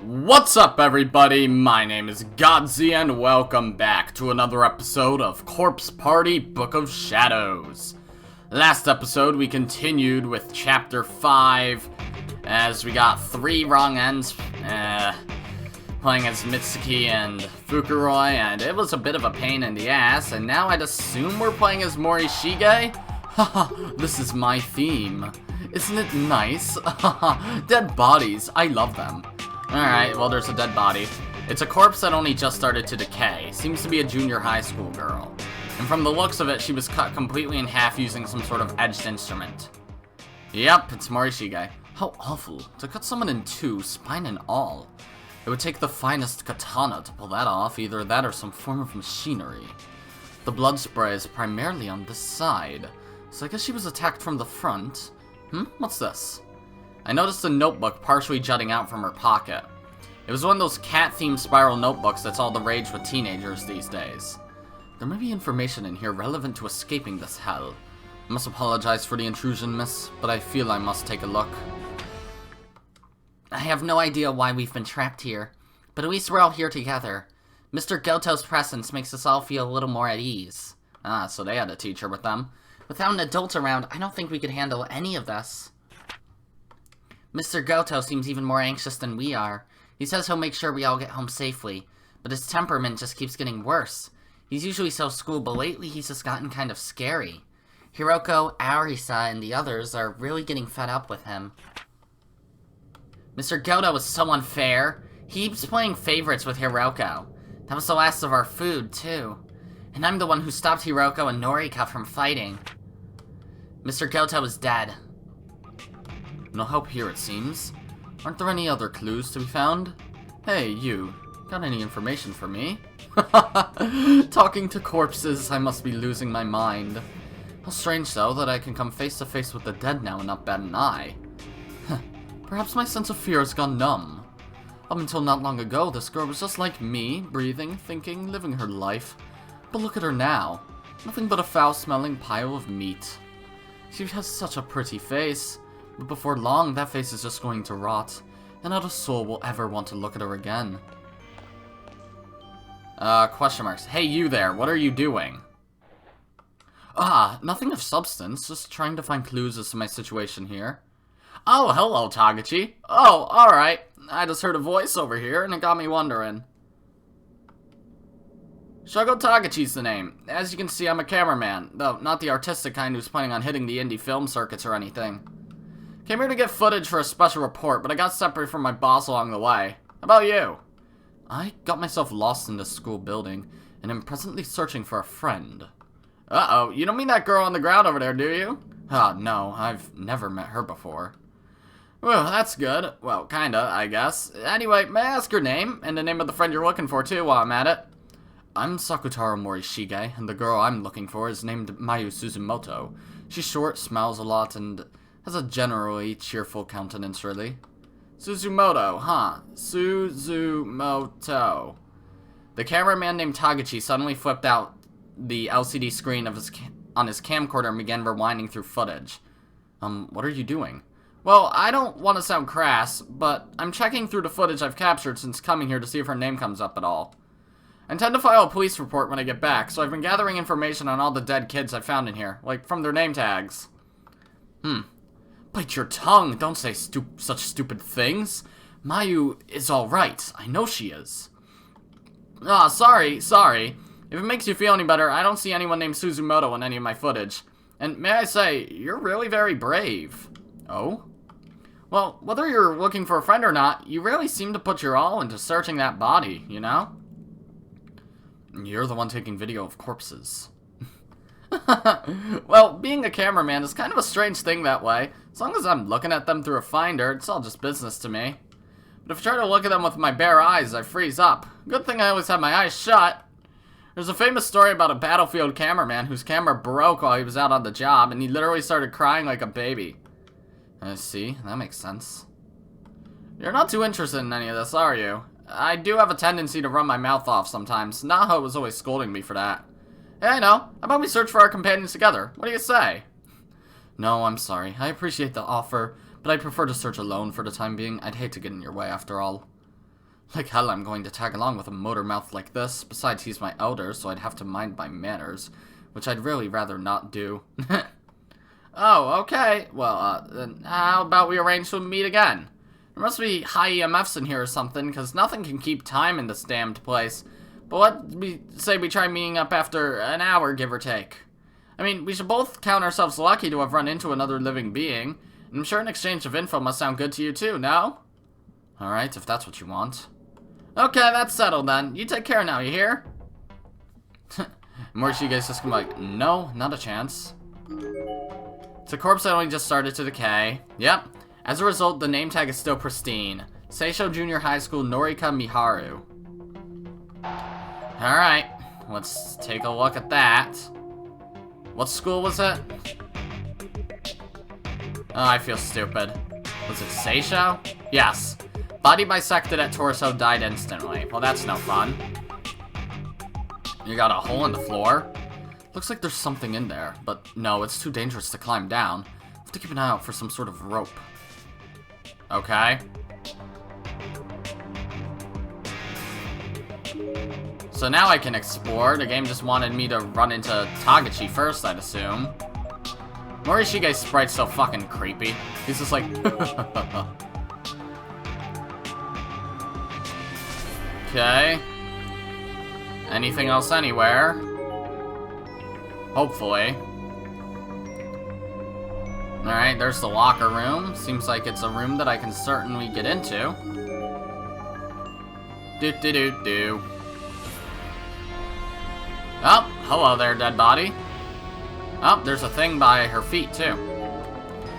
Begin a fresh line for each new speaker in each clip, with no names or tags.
What's up, everybody? My name is Godzi, and welcome back to another episode of Corpse Party Book of Shadows. Last episode, we continued with Chapter 5, as we got 3 wrong ends, playing as Mitsuki and Fukuroi, and it was a bit of a pain in the ass, and now I'd assume we're playing as Morishige? Haha, this is my theme. Isn't it nice? Dead bodies, I love them. Alright, well there's a dead body. It's a corpse that only just started to decay. Seems to be a junior high school girl. And from the looks of it, she was cut completely in half using some sort of edged instrument. Yep, it's Morishige. How awful. To cut someone in two, spine and all. It would take the finest katana to pull that off, either that or some form of machinery. The blood spray is primarily on this side, so I guess she was attacked from the front. What's this? I noticed a notebook partially jutting out from her pocket. It was one of those cat-themed spiral notebooks that's all the rage with teenagers these days. There may be information in here relevant to escaping this hell. I must apologize for the intrusion, miss, but I feel I must take a look. I have no idea why we've been trapped here, but at least we're all here together. Mr. Goto's presence makes us all feel a little more at ease. Ah, so they had a teacher with them. Without an adult around, I don't think we could handle any of this. Mr. Goto seems even more anxious than we are. He says he'll make sure we all get home safely, but his temperament just keeps getting worse. He's usually so cool, but lately he's just gotten kind of scary. Hiroko, Arisa, and the others are really getting fed up with him. Mr. Goto is so unfair. He keeps playing favorites with Hiroko. That was the last of our food, too. And I'm the one who stopped Hiroko and Norika from fighting. Mr. Goto is dead. No help here, it seems. Aren't there any other clues to be found? Hey, you. Got any information for me? Talking to corpses, I must be losing my mind. How strange, though, that I can come face to face with the dead now and not bat an eye. Perhaps my sense of fear has gone numb. Up until not long ago, this girl was just like me, breathing, thinking, living her life. But look at her now. Nothing but a foul-smelling pile of meat. She has such a pretty face. But before long, that face is just going to rot, and not a soul will ever want to look at her again. Question marks. Hey, you there, what are you doing? Ah, nothing of substance, just trying to find clues as to my situation here. Oh, hello, Tagachi. Oh, alright. I just heard a voice over here, and it got me wondering. Shogo Tagachi's the name. As you can see, I'm a cameraman, though not the artistic kind who's planning on hitting the indie film circuits or anything. Came here to get footage for a special report, but I got separated from my boss along the way. How about you? I got myself lost in this school building, and am presently searching for a friend. Uh-oh, you don't mean that girl on the ground over there, do you? No, I've never met her before. Well, that's good. Well, kinda, I guess. Anyway, may I ask your name, and the name of the friend you're looking for, too, while I'm at it? I'm Sakutaro Morishige, and the girl I'm looking for is named Mayu Suzumoto. She's short, smiles a lot, and has a generally cheerful countenance, really. Suzumoto, huh? Suzumoto. The cameraman named Tagachi suddenly flipped out the LCD screen of on his camcorder and began rewinding through footage. What are you doing? Well, I don't want to sound crass, but I'm checking through the footage I've captured since coming here to see if her name comes up at all. I intend to file a police report when I get back, so I've been gathering information on all the dead kids I've found in here, like from their name tags. Bite your tongue, don't say such stupid things. Mayu is alright, I know she is. Ah, sorry. If it makes you feel any better, I don't see anyone named Suzumoto in any of my footage. And may I say, you're really very brave. Oh? Well, whether you're looking for a friend or not, you really seem to put your all into searching that body, you know? You're the one taking video of corpses. Well, being a cameraman is kind of a strange thing that way. As long as I'm looking at them through a finder, it's all just business to me. But if I try to look at them with my bare eyes, I freeze up. Good thing I always have my eyes shut. There's a famous story about a battlefield cameraman whose camera broke while he was out on the job, and he literally started crying like a baby. I see, that makes sense. You're not too interested in any of this, are you? I do have a tendency to run my mouth off sometimes. Naho was always scolding me for that. Hey, I know. How about we search for our companions together? What do you say? No, I'm sorry. I appreciate the offer, but I'd prefer to search alone for the time being. I'd hate to get in your way, after all. Like hell I'm going to tag along with a motor mouth like this. Besides, he's my elder, so I'd have to mind my manners, which I'd really rather not do. Oh, okay. Well, then how about we arrange to meet again? There must be high EMFs in here or something, because nothing can keep time in this damned place. But what say we try meeting up after an hour, give or take? I mean, we should both count ourselves lucky to have run into another living being. And I'm sure an exchange of info must sound good to you too, no? Alright, if that's what you want. Okay, that's settled then. You take care now, you hear? Morishige's just gonna be like, no, not a chance. It's a corpse that only just started to decay. Yep. As a result, the name tag is still pristine. Seisho Junior High School Norika Miharu. Alright, let's take a look at that. What school was it? Oh, I feel stupid. Was it Seisho? Yes. Body bisected at torso, died instantly. Well, that's no fun. You got a hole in the floor? Looks like there's something in there, but no, it's too dangerous to climb down. I have to keep an eye out for some sort of rope. Okay. So now I can explore. The game just wanted me to run into Tagachi first, I'd assume. Morishige's sprite's so fucking creepy. He's just like... Okay. Anything else anywhere? Hopefully. Alright, there's the locker room. Seems like it's a room that I can certainly get into. Do. Oh, hello there, dead body. Oh, there's a thing by her feet, too.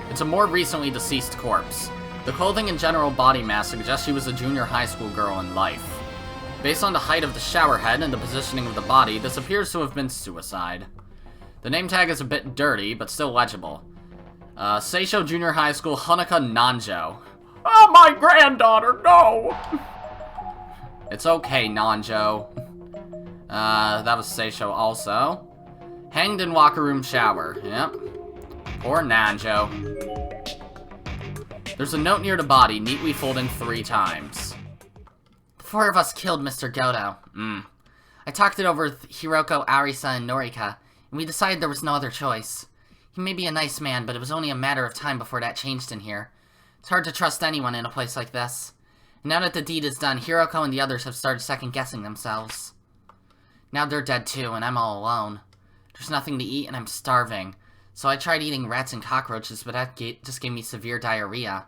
It's a more recently deceased corpse. The clothing and general body mass suggests she was a junior high school girl in life. Based on the height of the shower head and the positioning of the body, this appears to have been suicide. The name tag is a bit dirty, but still legible. Seisho Junior High School Hanaka Nanjo. Oh, my granddaughter, no! It's okay, Nanjo. That was Seisho also. Hanged in locker room shower. Yep. Poor Nanjo. There's a note near the body, neatly folded 3 times. The 4 of us killed Mr. Goto. I talked it over with Hiroko, Arisa, and Norika, and we decided there was no other choice. He may be a nice man, but it was only a matter of time before that changed in here. It's hard to trust anyone in a place like this. And now that the deed is done, Hiroko and the others have started second-guessing themselves. Now they're dead too, and I'm all alone. There's nothing to eat, and I'm starving. So I tried eating rats and cockroaches, but that just gave me severe diarrhea.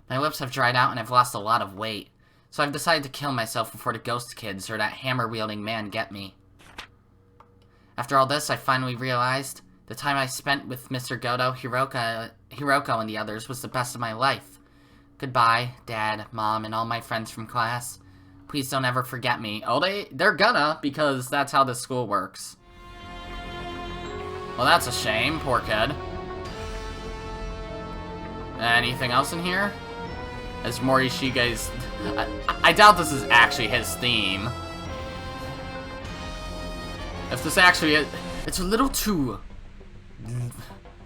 My lips have dried out, and I've lost a lot of weight. So I've decided to kill myself before the ghost kids or that hammer-wielding man get me. After all this, I finally realized the time I spent with Mr. Goto, Hiroko, and the others was the best of my life. Goodbye, Dad, Mom, and all my friends from class. Please don't ever forget me. Oh, they're gonna, because that's how this school works. Well, that's a shame. Poor kid. Anything else in here? As Morishige's... I doubt this is actually his theme. If this actually is... It's a little too...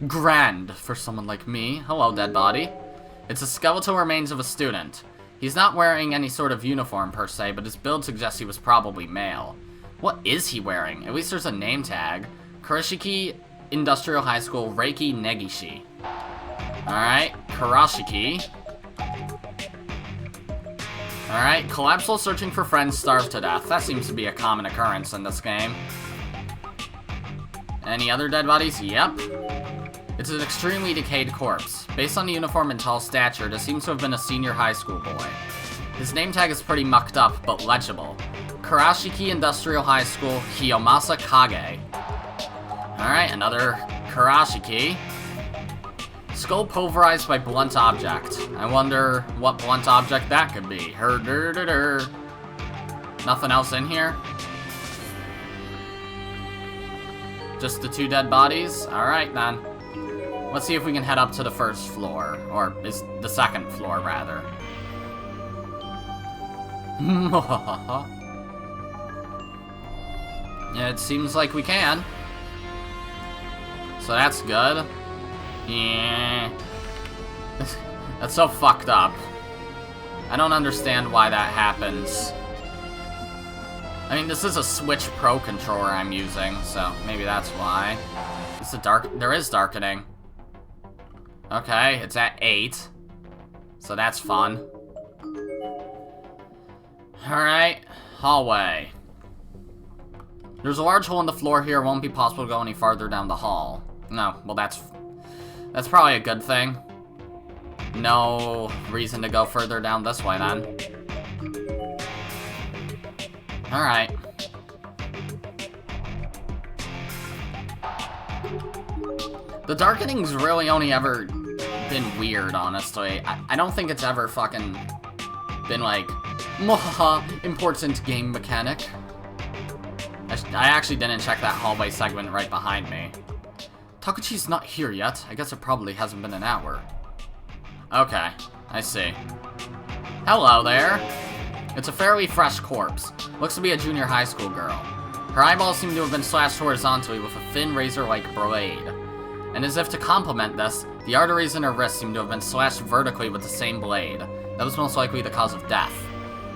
grand for someone like me. Hello, dead body. It's the skeletal remains of a student. He's not wearing any sort of uniform per se, but his build suggests he was probably male. What is he wearing? At least there's a name tag. Kurashiki Industrial High School Reiki Negishi. Alright, Kurashiki. Alright, collapsal searching for friends starved to death. That seems to be a common occurrence in this game. Any other dead bodies? Yep. It's an extremely decayed corpse. Based on the uniform and tall stature, this seems to have been a senior high school boy. His name tag is pretty mucked up, but legible. Kurashiki Industrial High School Hiyomasa Kage. Alright, another Kurashiki. Skull pulverized by blunt object. I wonder what blunt object that could be. Nothing else in here? Just the 2 dead bodies? Alright then. Let's see if we can head up to the first floor. Or is the second floor, rather. Yeah, it seems like we can. So that's good. Yeah. That's so fucked up. I don't understand why that happens. I mean, this is a Switch Pro controller I'm using, so maybe that's why. There is darkening. Okay, it's at 8. So that's fun. Alright, hallway. There's a large hole in the floor here. It won't be possible to go any farther down the hall. No, well that's probably a good thing. No reason to go further down this way then. Alright. The darkening's really only ever been weird, honestly. I don't think it's ever fucking been like, mwahaha, important game mechanic. I actually didn't check that hallway segment right behind me. Takuchi's not here yet. I guess it probably hasn't been an hour. Okay, I see. Hello there. It's a fairly fresh corpse. Looks to be a junior high school girl. Her eyeballs seem to have been slashed horizontally with a thin razor-like blade. And as if to complement this, the arteries in her wrist seem to have been slashed vertically with the same blade. That was most likely the cause of death.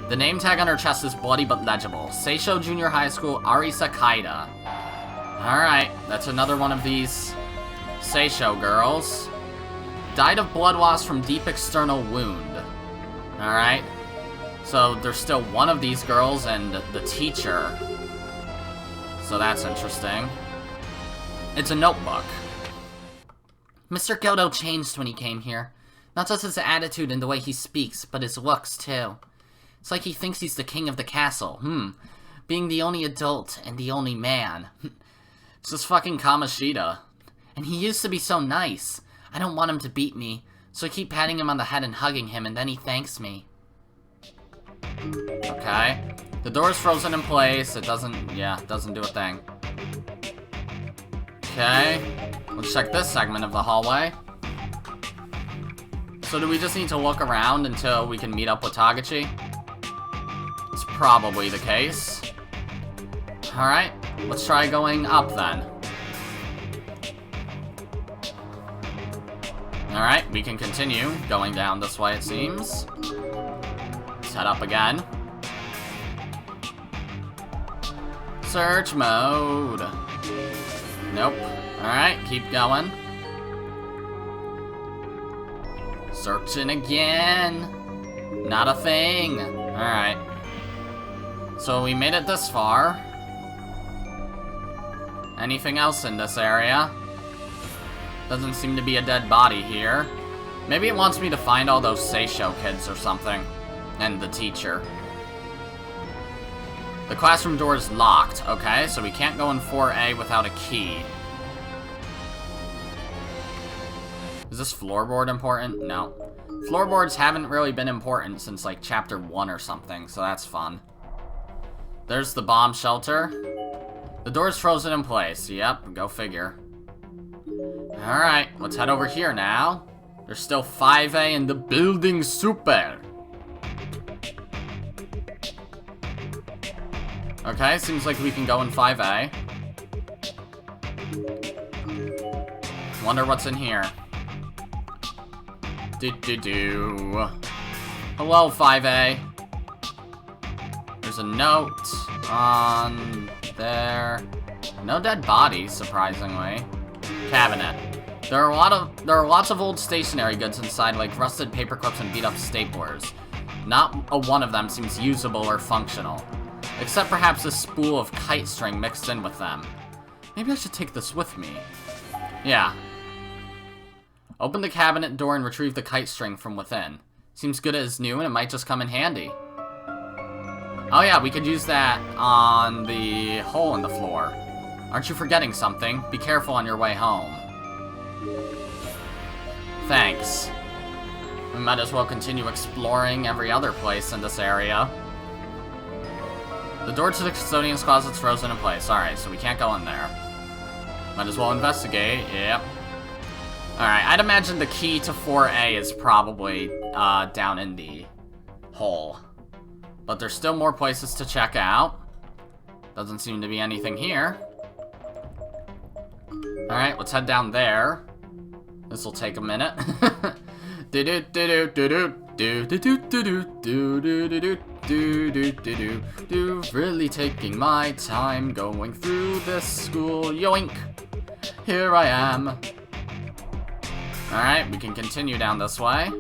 The name tag on her chest is bloody but legible. Seisho Junior High School, Arisa Kaida. Alright, that's another one of these Seisho girls. Died of blood loss from deep external wound. Alright. So there's still one of these girls and the teacher. So that's interesting. It's a notebook. Mr. Goto changed when he came here. Not just his attitude and the way he speaks, but his looks too. It's like he thinks he's the king of the castle. Being the only adult and the only man. It's just fucking Kamoshida. And he used to be so nice. I don't want him to beat me, so I keep patting him on the head and hugging him, and then he thanks me. Okay. The door's frozen in place. It doesn't do a thing. Okay. Let's check this segment of the hallway. So do we just need to look around until we can meet up with Taguchi? It's probably the case. Alright, let's try going up then. Alright, we can continue going down this way, it seems. Let's head up again. Search mode. Nope. Alright, keep going. Searching again. Not a thing. Alright. So we made it this far. Anything else in this area? Doesn't seem to be a dead body here. Maybe it wants me to find all those Seisho kids or something. And the teacher. The classroom door is locked. Okay, so we can't go in 4A without a key. Is this floorboard important? No. Floorboards haven't really been important since like chapter 1 or something, so that's fun. There's the bomb shelter. The door's frozen in place. Yep, go figure. Alright, let's head over here now. There's still 5A in the building super. Okay, seems like we can go in 5A. Wonder what's in here. Hello, 5A. There's a note on there. No dead bodies, surprisingly. Cabinet. There are lots of old stationery goods inside, like rusted paper clips and beat up staplers. Not a one of them seems usable or functional. Except perhaps a spool of kite string mixed in with them. Maybe I should take this with me. Yeah. Open the cabinet door and retrieve the kite string from within. Seems good as new and it might just come in handy. Oh yeah, we could use that on the hole in the floor. Aren't you forgetting something? Be careful on your way home. Thanks. We might as well continue exploring every other place in this area. The door to the custodian's closet's frozen in place. Alright, so we can't go in there. Might as well investigate. Yep. Alright, I'd imagine the key to 4A is probably down in the hole. But there's still more places to check out. Doesn't seem to be anything here. Alright, let's head down there. This'll take a minute. Do do do do do do do do do do do do. Really taking my time going through this school. Yoink! Here I am. Alright, we can continue down this way.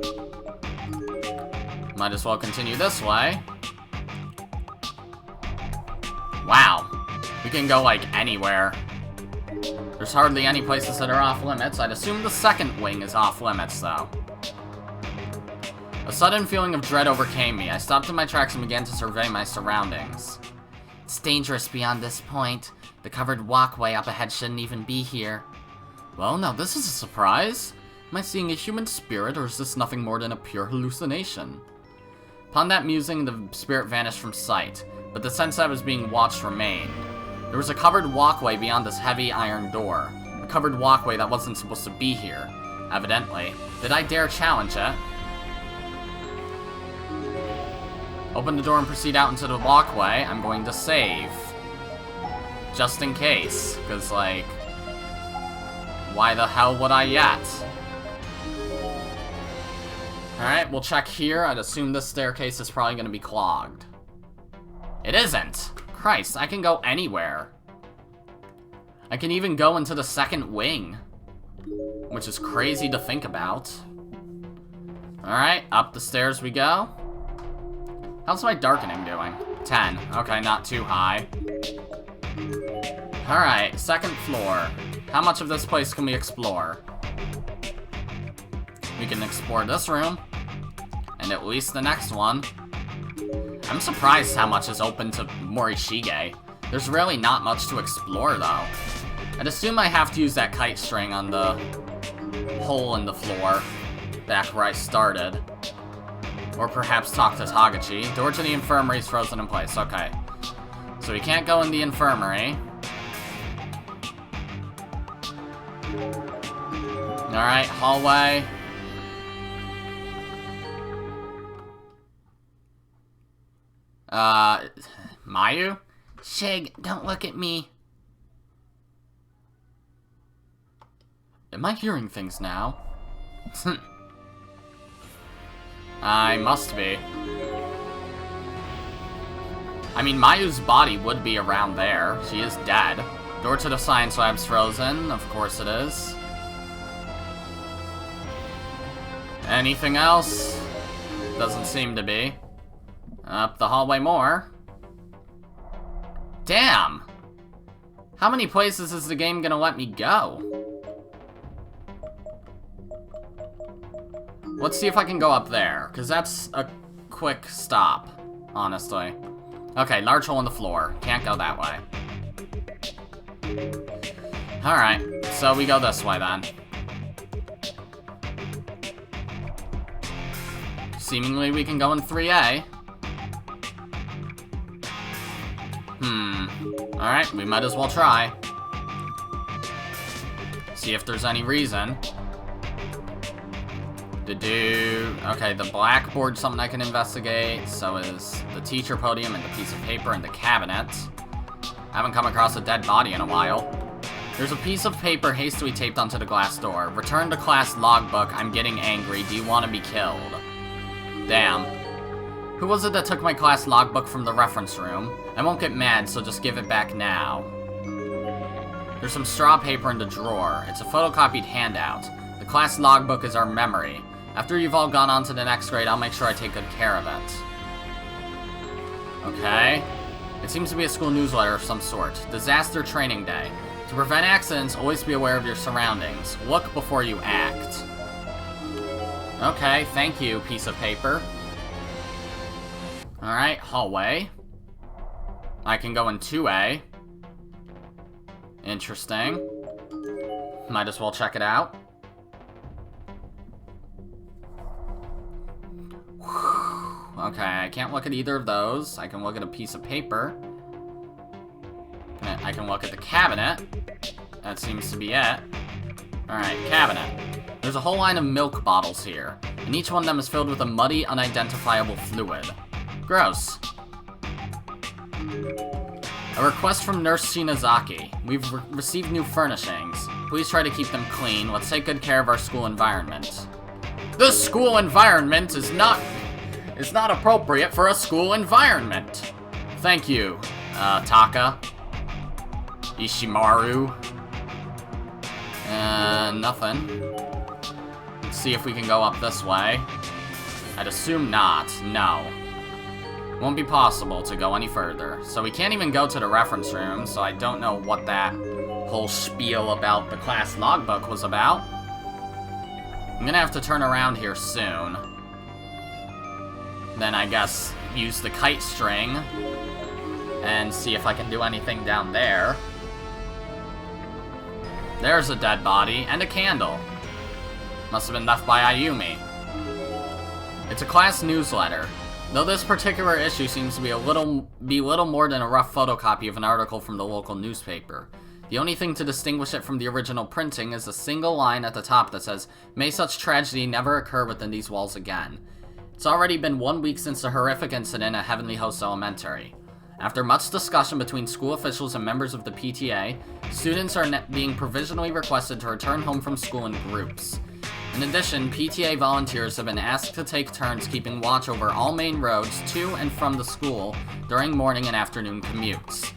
Might as well continue this way. Wow. We can go, like, anywhere. There's hardly any places that are off limits. I'd assume the second wing is off limits, though. A sudden feeling of dread overcame me. I stopped in my tracks and began to survey my surroundings. It's dangerous beyond this point. The covered walkway up ahead shouldn't even be here. Well, now this is a surprise. Am I seeing a human spirit, or is this nothing more than a pure hallucination? Upon that musing, the spirit vanished from sight, but the sense that I was being watched remained. There was a covered walkway beyond this heavy iron door. A covered walkway that wasn't supposed to be here, evidently. Did I dare challenge it? Open the door and proceed out into the walkway. I'm going to save. Just in case, because, like, why the hell would I yet? Alright, we'll check here. I'd assume this staircase is probably going to be clogged. It isn't! Christ, I can go anywhere. I can even go into the second wing. Which is crazy to think about. Alright, up the stairs we go. How's my darkening doing? 10. Okay, not too high. Alright, second floor. How much of this place can we explore? We can explore this room. And at least the next one. I'm surprised how much is open to Morishige. There's really not much to explore, though. I'd assume I have to use that kite string on the hole in the floor back where I started. Or perhaps talk to Tagachi. Door to the infirmary is frozen in place. Okay. So we can't go in the infirmary. Alright, hallway. Mayu? Shig, don't look at me. Am I hearing things now? I must be. I mean, Mayu's body would be around there. She is dead. Door to the science lab's frozen. Of course it is. Anything else? Doesn't seem to be. Up the hallway more. Damn! How many places is the game gonna let me go? Let's see if I can go up there, because that's a quick stop, honestly. Okay, large hole in the floor. Can't go that way. Alright, so we go this way then. Seemingly we can go in 3A. Alright, we might as well try. See if there's any reason. Okay, the blackboard, something I can investigate. So is the teacher podium and the piece of paper in the cabinet. I haven't come across a dead body in a while. There's a piece of paper hastily taped onto the glass door. Return to class logbook. I'm getting angry. Do you want to be killed? Damn. Who was it that took my class logbook from the reference room? I won't get mad, so just give it back now. There's some straw paper in the drawer. It's a photocopied handout. The class logbook is our memory. After you've all gone on to the next grade, I'll make sure I take good care of it. Okay. It seems to be a school newsletter of some sort. Disaster Training Day. To prevent accidents, always be aware of your surroundings. Look before you act. Okay, thank you, piece of paper. Alright, hallway. I can go in 2A. Interesting. Might as well check it out. Okay, I can't look at either of those. I can look at a piece of paper. I can look at the cabinet. That seems to be it. Alright, cabinet. There's a whole line of milk bottles here, and each one of them is filled with a muddy, unidentifiable fluid. Gross. A request from Nurse Shinazaki. We've received new furnishings. Please try to keep them clean. Let's take good care of our school environment. This school environment is not appropriate for a school environment. Thank you, Taka. Ishimaru. Nothing. Let's see if we can go up this way. I'd assume not. No. Won't be possible to go any further. So we can't even go to the reference room, so I don't know what that whole spiel about the class logbook was about. I'm gonna have to turn around here soon. Then I guess use the kite string and see if I can do anything down there. There's a dead body and a candle. Must have been left by Ayumi. It's a class newsletter. Though this particular issue seems to be little more than a rough photocopy of an article from the local newspaper. The only thing to distinguish it from the original printing is a single line at the top that says, "May such tragedy never occur within these walls again." It's already been 1 week since the horrific incident at Heavenly Host Elementary. After much discussion between school officials and members of the PTA, students are being provisionally requested to return home from school in groups. In addition, PTA volunteers have been asked to take turns keeping watch over all main roads to and from the school during morning and afternoon commutes.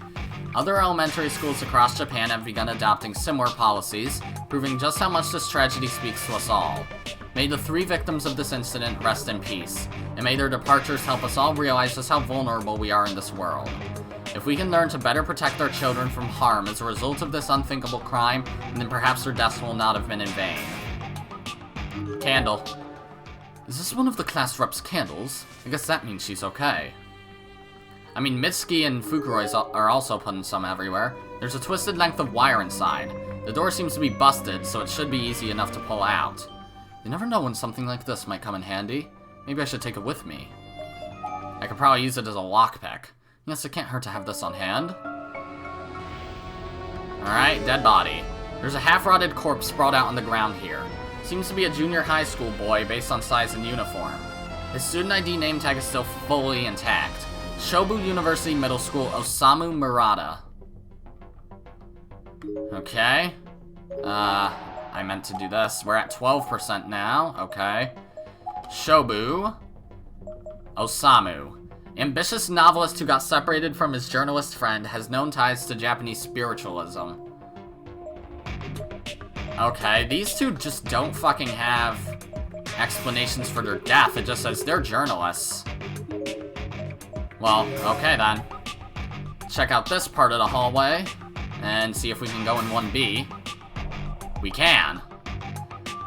Other elementary schools across Japan have begun adopting similar policies, proving just how much this tragedy speaks to us all. May the 3 victims of this incident rest in peace, and may their departures help us all realize just how vulnerable we are in this world. If we can learn to better protect our children from harm as a result of this unthinkable crime, then perhaps their deaths will not have been in vain. Candle. Is this one of the class rep's candles? I guess that means she's okay. I mean, Mitsuki and Fukuroi are also putting some everywhere. There's a twisted length of wire inside. The door seems to be busted, so it should be easy enough to pull out. You never know when something like this might come in handy. Maybe I should take it with me. I could probably use it as a lockpick. Yes, it can't hurt to have this on hand. Alright, dead body. There's a half-rotted corpse sprawled out on the ground here. Seems to be a junior high school boy based on size and uniform. His student ID name tag is still fully intact. Shobu University Middle School, Osamu Murata. Okay. I meant to do this. We're at 12% now. Okay. Shobu. Osamu. Ambitious novelist who got separated from his journalist friend, has known ties to Japanese spiritualism. Okay, these two just don't fucking have explanations for their death. It just says they're journalists. Well, okay then. Check out this part of the hallway and see if we can go in 1B. We can.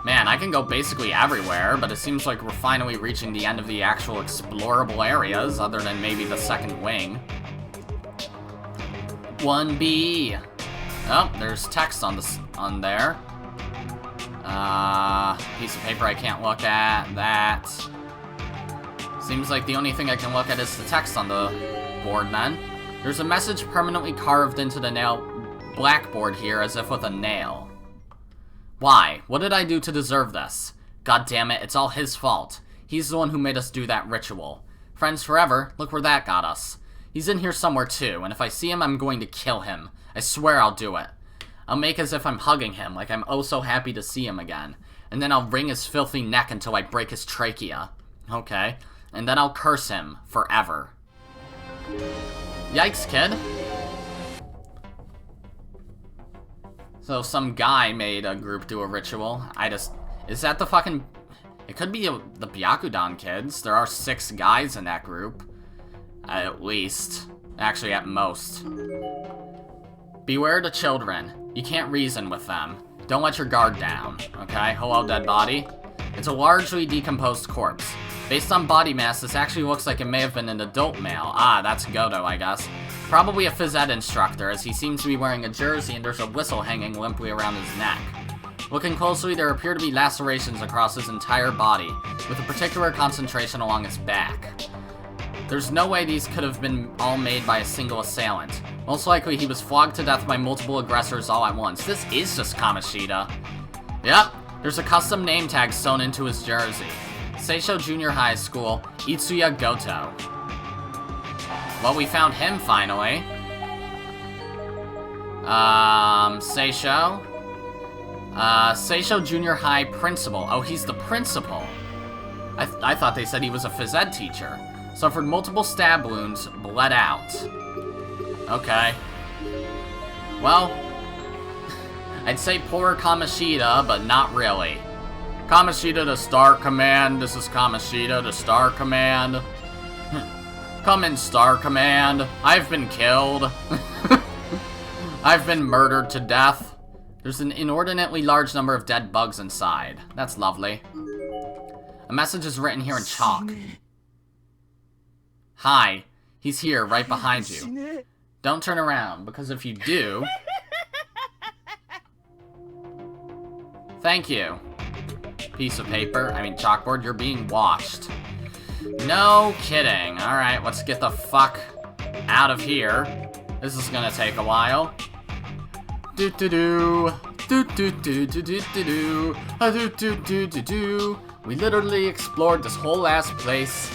Man, I can go basically everywhere, but it seems like we're finally reaching the end of the actual explorable areas, other than maybe the second wing. 1B. Oh, there's text on there. Piece of paper I can't look at. That. Seems like the only thing I can look at is the text on the board then. There's a message permanently carved into the blackboard here as if with a nail. Why? What did I do to deserve this? God damn it, it's all his fault. He's the one who made us do that ritual. Friends forever, look where that got us. He's in here somewhere too, and if I see him, I'm going to kill him. I swear I'll do it. I'll make as if I'm hugging him, like I'm oh so happy to see him again. And then I'll wring his filthy neck until I break his trachea. Okay. And then I'll curse him forever. Yikes, kid. So some guy made a group do a ritual. Is that the fucking... It could be the Byakudan kids. There are 6 guys in that group. At least. Actually, at most. Beware the children. You can't reason with them. Don't let your guard down. Okay? Hello, dead body. It's a largely decomposed corpse. Based on body mass, this actually looks like it may have been an adult male. Ah, that's Goto, I guess. Probably a phys ed instructor, as he seems to be wearing a jersey and there's a whistle hanging limply around his neck. Looking closely, there appear to be lacerations across his entire body, with a particular concentration along his back. There's no way these could have been all made by a single assailant. Most likely he was flogged to death by multiple aggressors all at once. This is just Kamoshida. Yep, there's a custom name tag sewn into his jersey. Seisho Junior High School, Itsuya Goto. Well, we found him finally. Seisho. Seisho Junior High principal. Oh, he's the principal. I thought they said he was a phys ed teacher. Suffered multiple stab wounds, bled out. Okay. Well, I'd say poor Kamoshida, but not really. Kamoshida to Star Command. This is Kamoshida to Star Command. Come in, Star Command. I've been killed. I've been murdered to death. There's an inordinately large number of dead bugs inside. That's lovely. A message is written here in chalk. Hi, he's here, right behind you. Don't turn around, because if you do... Thank you. Piece of paper, chalkboard, you're being washed. No kidding. Alright, let's get the fuck out of here. This is gonna take a while. Do-do-do. Do-do-do-do-do-do-do. Do-do-do-do-do. We literally explored this whole ass place.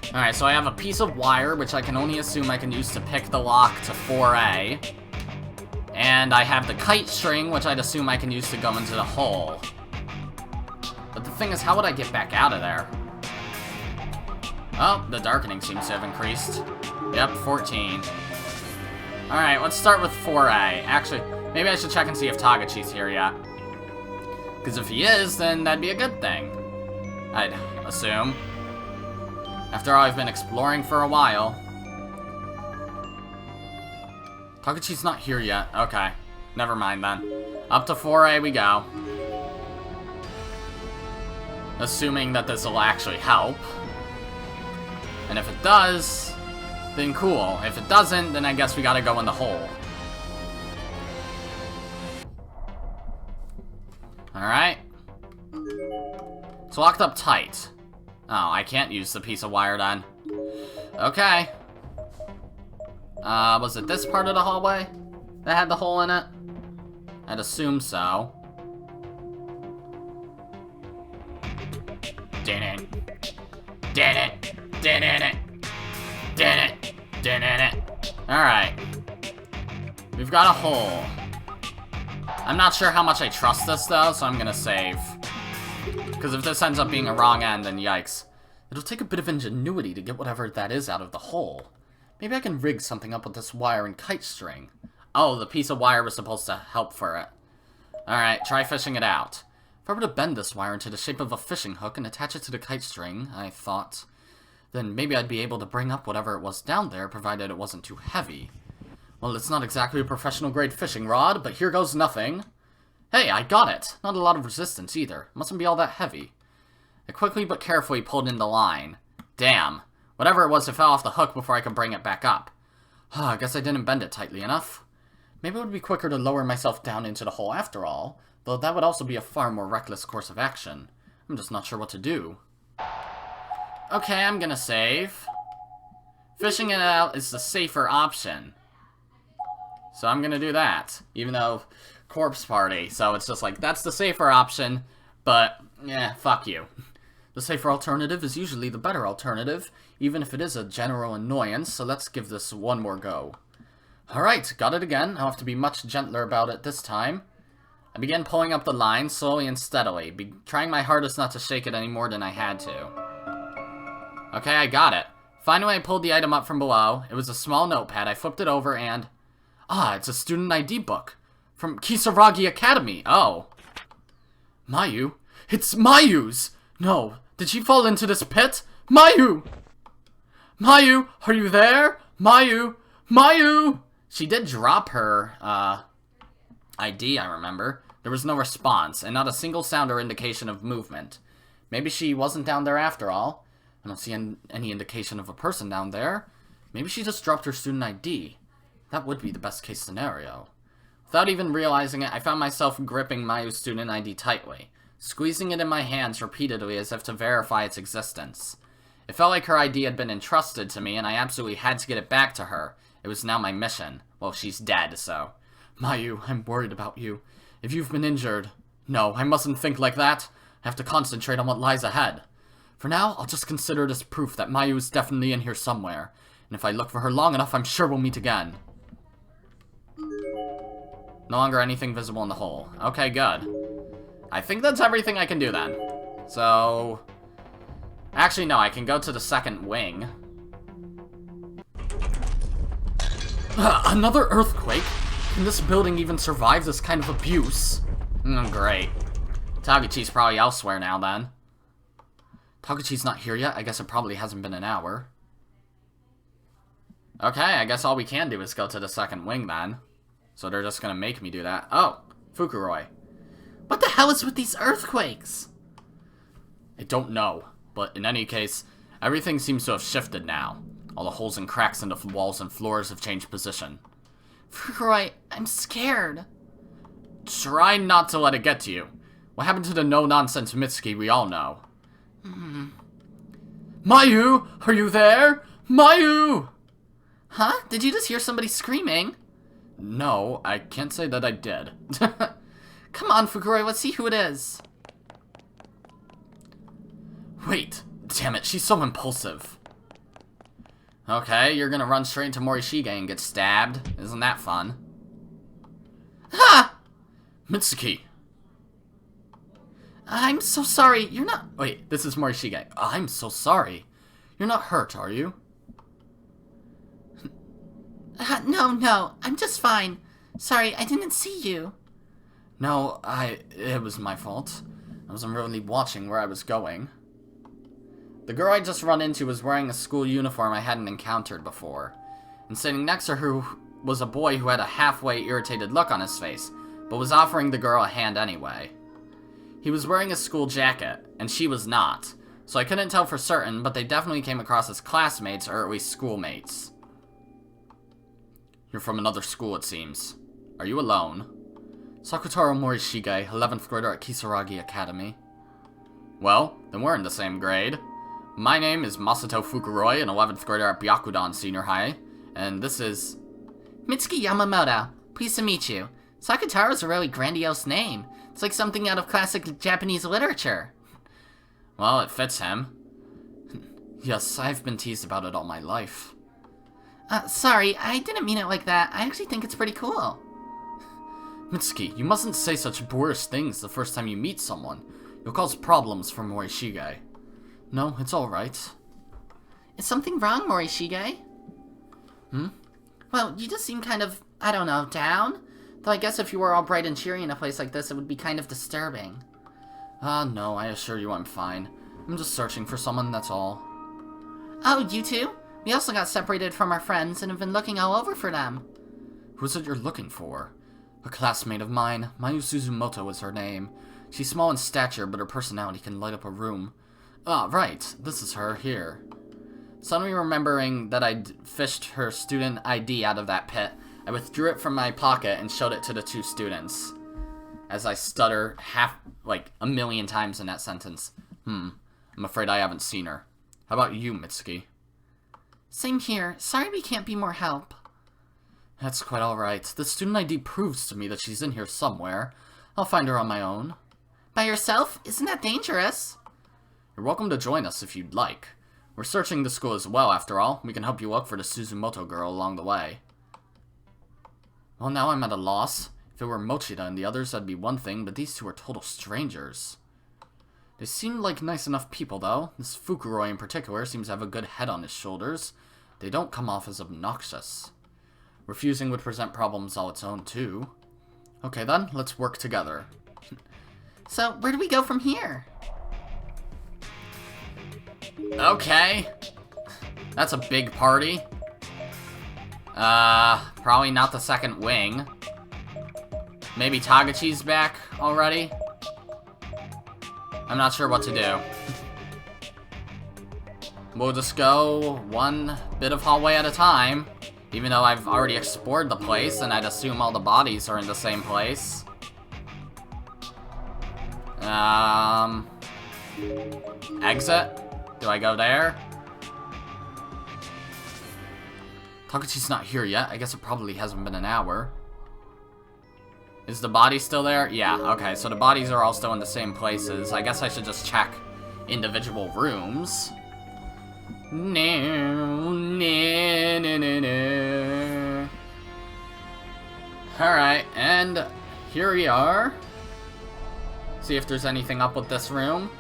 Alright, so I have a piece of wire, which I can only assume I can use to pick the lock to 4A. And I have the kite string, which I'd assume I can use to go into the hole. But the thing is, how would I get back out of there? Oh, the darkening seems to have increased. Yep, 14. Alright, let's start with 4A. Actually, maybe I should check and see if Tagachi's here yet. Because if he is, then that'd be a good thing. I'd assume. After all, I've been exploring for a while. Tagachi's not here yet. Okay. Never mind then. Up to 4A we go. Assuming that this will actually help. And if it does, then cool. If it doesn't, then I guess we gotta go in the hole. Alright. It's locked up tight. Oh, I can't use the piece of wire then. Okay. Was it this part of the hallway that had the hole in it? I'd assume so. Did it. Did it. Did it. Did it. Did it. Alright. We've got a hole. I'm not sure how much I trust this though, so I'm gonna save. Because if this ends up being a wrong end, then yikes. It'll take a bit of ingenuity to get whatever that is out of the hole. Maybe I can rig something up with this wire and kite string. Oh, the piece of wire was supposed to help for it. Alright, try fishing it out. If I were to bend this wire into the shape of a fishing hook and attach it to the kite string, I thought, then maybe I'd be able to bring up whatever it was down there, provided it wasn't too heavy. Well, it's not exactly a professional-grade fishing rod, but here goes nothing. Hey, I got it! Not a lot of resistance either. Mustn't be all that heavy. I quickly but carefully pulled in the line. Damn. Whatever it was, it fell off the hook before I could bring it back up. I guess I didn't bend it tightly enough. Maybe it would be quicker to lower myself down into the hole after all, though that would also be a far more reckless course of action. I'm just not sure what to do. Okay, I'm gonna save. Fishing it out is the safer option. So I'm gonna do that, even though corpse party, so it's just like, that's the safer option, but, yeah, fuck you. The safer alternative is usually the better alternative, even if it is a general annoyance, so let's give this one more go. Alright, got it again. I'll have to be much gentler about it this time. I began pulling up the line slowly and steadily, trying my hardest not to shake it any more than I had to. Okay, I got it. Finally, I pulled the item up from below. It was a small notepad. I flipped it over and... Ah, it's a student ID book. From Kisaragi Academy. Oh. Mayu? It's Mayu's! No, did she fall into this pit? Mayu! Mayu, are you there? Mayu! Mayu! She did drop her, ID, I remember. There was no response, and not a single sound or indication of movement. Maybe she wasn't down there after all. I don't see any indication of a person down there. Maybe she just dropped her student ID. That would be the best case scenario. Without even realizing it, I found myself gripping Mayu's student ID tightly, squeezing it in my hands repeatedly as if to verify its existence. It felt like her ID had been entrusted to me, and I absolutely had to get it back to her. It was now my mission. Well, she's dead, so... Mayu, I'm worried about you. If you've been injured... No, I mustn't think like that. I have to concentrate on what lies ahead. For now, I'll just consider this proof that Mayu is definitely in here somewhere. And if I look for her long enough, I'm sure we'll meet again. No longer anything visible in the hole. Okay, good. I think that's everything I can do then. So... Actually, no, I can go to the second wing. Another earthquake? Can this building even survive this kind of abuse? Great. Taguchi's probably elsewhere now, then. Taguchi's not here yet? I guess it probably hasn't been an hour. Okay, I guess all we can do is go to the second wing, then. So they're just gonna make me do that. Oh, Fukuroi.
What the hell is with these earthquakes?
I don't know, but in any case, everything seems to have shifted now. All the holes and cracks in the walls and floors have changed position.
Fukuroi, I'm scared.
Try not to let it get to you. What happened to the no-nonsense Mitsuki we all know? Mayu, are you there? Mayu!
Huh? Did you just hear somebody screaming?
No, I can't say that I did.
Come on, Fukuroi, let's see who it is.
Wait, damn it, she's so impulsive. Okay, you're gonna run straight into Morishige and get stabbed. Isn't that fun?
Ha!
Mitsuki.
I'm so sorry, you're not...
Wait, this is Morishige. I'm so sorry. You're not hurt, are you?
No, I'm just fine. Sorry, I didn't see you.
No, it was my fault. I wasn't really watching where I was going. The girl I just run into was wearing a school uniform I hadn't encountered before. And sitting next to her was a boy who had a halfway irritated look on his face, but was offering the girl a hand anyway. He was wearing a school jacket, and she was not, so I couldn't tell for certain, but they definitely came across as classmates or at least schoolmates. You're from another school, it seems. Are you alone? Sakutaro Morishige, 11th grader at Kisaragi Academy. Well, then we're in the same grade. My name is Masato Fukuroi, an 11th grader at Byakudan Senior High, and this is...
Mitsuki Yamamoto. Pleased to meet you. Sakutaro's a really grandiose name. It's like something out of classic Japanese literature.
Well, it fits him. Yes, I've been teased about it all my life.
Sorry, I didn't mean it like that. I actually think it's pretty cool.
Mitsuki, you mustn't say such boorish things the first time you meet someone. You'll cause problems for Morishige. No, it's alright.
Is something wrong, Morishige? Well, you just seem kind of, I don't know, down? Though I guess if you were all bright and cheery in a place like this, it would be kind of disturbing.
No, I assure you I'm fine. I'm just searching for someone, that's all.
Oh, you too? We also got separated from our friends and have been looking all over for them.
Who's it you're looking for? A classmate of mine. Mayu Suzumoto is her name. She's small in stature, but her personality can light up a room. Ah, right. This is her, here. Suddenly remembering that I'd fished her student ID out of that pit, I withdrew it from my pocket and showed it to the two students. As I stutter a million times in that sentence. I'm afraid I haven't seen her. How about you, Mitsuki?
Same here. Sorry we can't be more help.
That's quite alright. The student ID proves to me that she's in here somewhere. I'll find her on my own.
By yourself? Isn't that dangerous?
You're welcome to join us if you'd like. We're searching the school as well, after all. We can help you look for the Suzumoto girl along the way. Well, now I'm at a loss. If it were Mochida and the others, that'd be one thing, but these two are total strangers. They seem like nice enough people, though. This Fukuroi in particular seems to have a good head on his shoulders. They don't come off as obnoxious. Refusing would present problems all its own, too. Okay then, let's work together.
So, where do we go from here?
Okay. That's a big party. Probably not the second wing. Maybe Taguchi's back already? I'm not sure what to do. We'll just go one bit of hallway at a time. Even though I've already explored the place, and I'd assume all the bodies are in the same place. Exit? Do I go there? Taguchi's not here yet. I guess it probably hasn't been an hour. Is the body still there? Yeah, okay, so the bodies are all still in the same places. I guess I should just check individual rooms. No, no, no, no, no. Alright, and here we are. See if there's anything up with this room.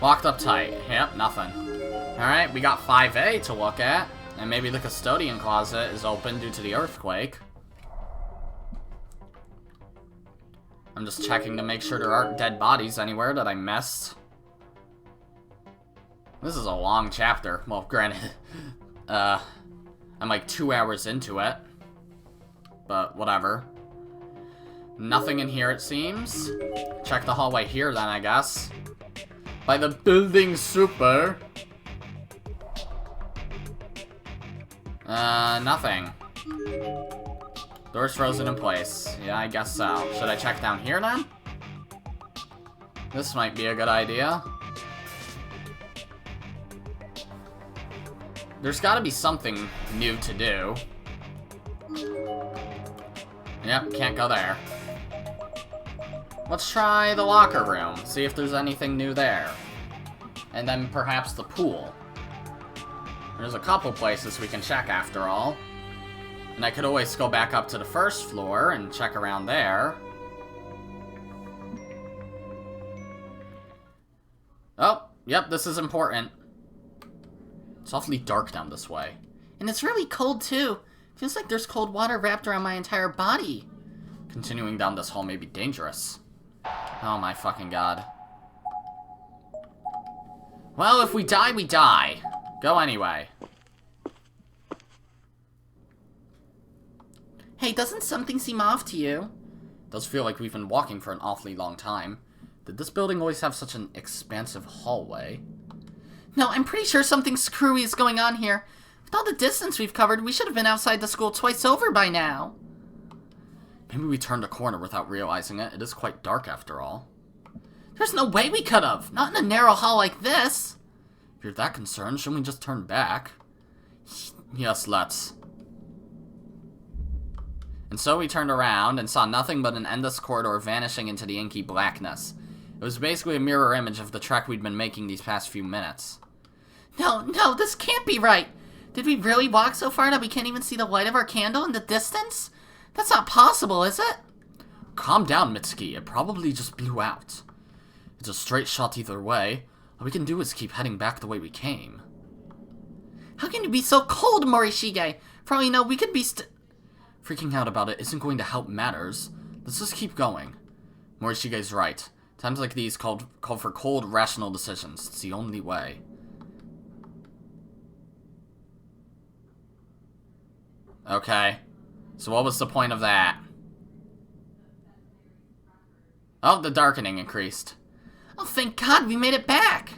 Locked up tight. Yep, nothing. Alright, we got 5A to look at. And maybe the custodian closet is open due to the earthquake. I'm just checking to make sure there aren't dead bodies anywhere that I missed. This is a long chapter. Well, granted, I'm like 2 hours into it. But whatever. Nothing in here, it seems. Check the hallway here then, I guess. By the building super. Nothing. Door's frozen in place. Yeah, I guess so. Should I check down here then? This might be a good idea. There's gotta be something new to do. Yep, can't go there. Let's try the locker room, see if there's anything new there. And then perhaps the pool. There's a couple places we can check after all. And I could always go back up to the first floor and check around there. Oh, yep, this is important. It's awfully dark down this way.
And it's really cold, too. Feels like there's cold water wrapped around my entire body.
Continuing down this hall may be dangerous. Oh my fucking god. Well, if we die, we die. Go anyway.
Hey, doesn't something seem off to you?
It does feel like we've been walking for an awfully long time. Did this building always have such an expansive hallway?
No, I'm pretty sure something screwy is going on here. With all the distance we've covered, we should have been outside the school twice over by now.
Maybe we turned a corner without realizing it. It is quite dark after all.
There's no way we could have. Not in a narrow hall like this.
If you're that concerned, shouldn't we just turn back? Yes, let's. And so we turned around and saw nothing but an endless corridor vanishing into the inky blackness. It was basically a mirror image of the trek we'd been making these past few minutes.
No, this can't be right. Did we really walk so far that we can't even see the light of our candle in the distance? That's not possible, is it?
Calm down, Mitsuki. It probably just blew out. It's a straight shot either way. All we can do is keep heading back the way we came.
How can you be so cold, Morishige? For all you know, we could be
Freaking out about it isn't going to help matters. Let's just keep going. Morishige's right. Times like these call for cold, rational decisions. It's the only way. Okay. So what was the point of that? Oh, the darkening increased.
Oh, thank God we made it back.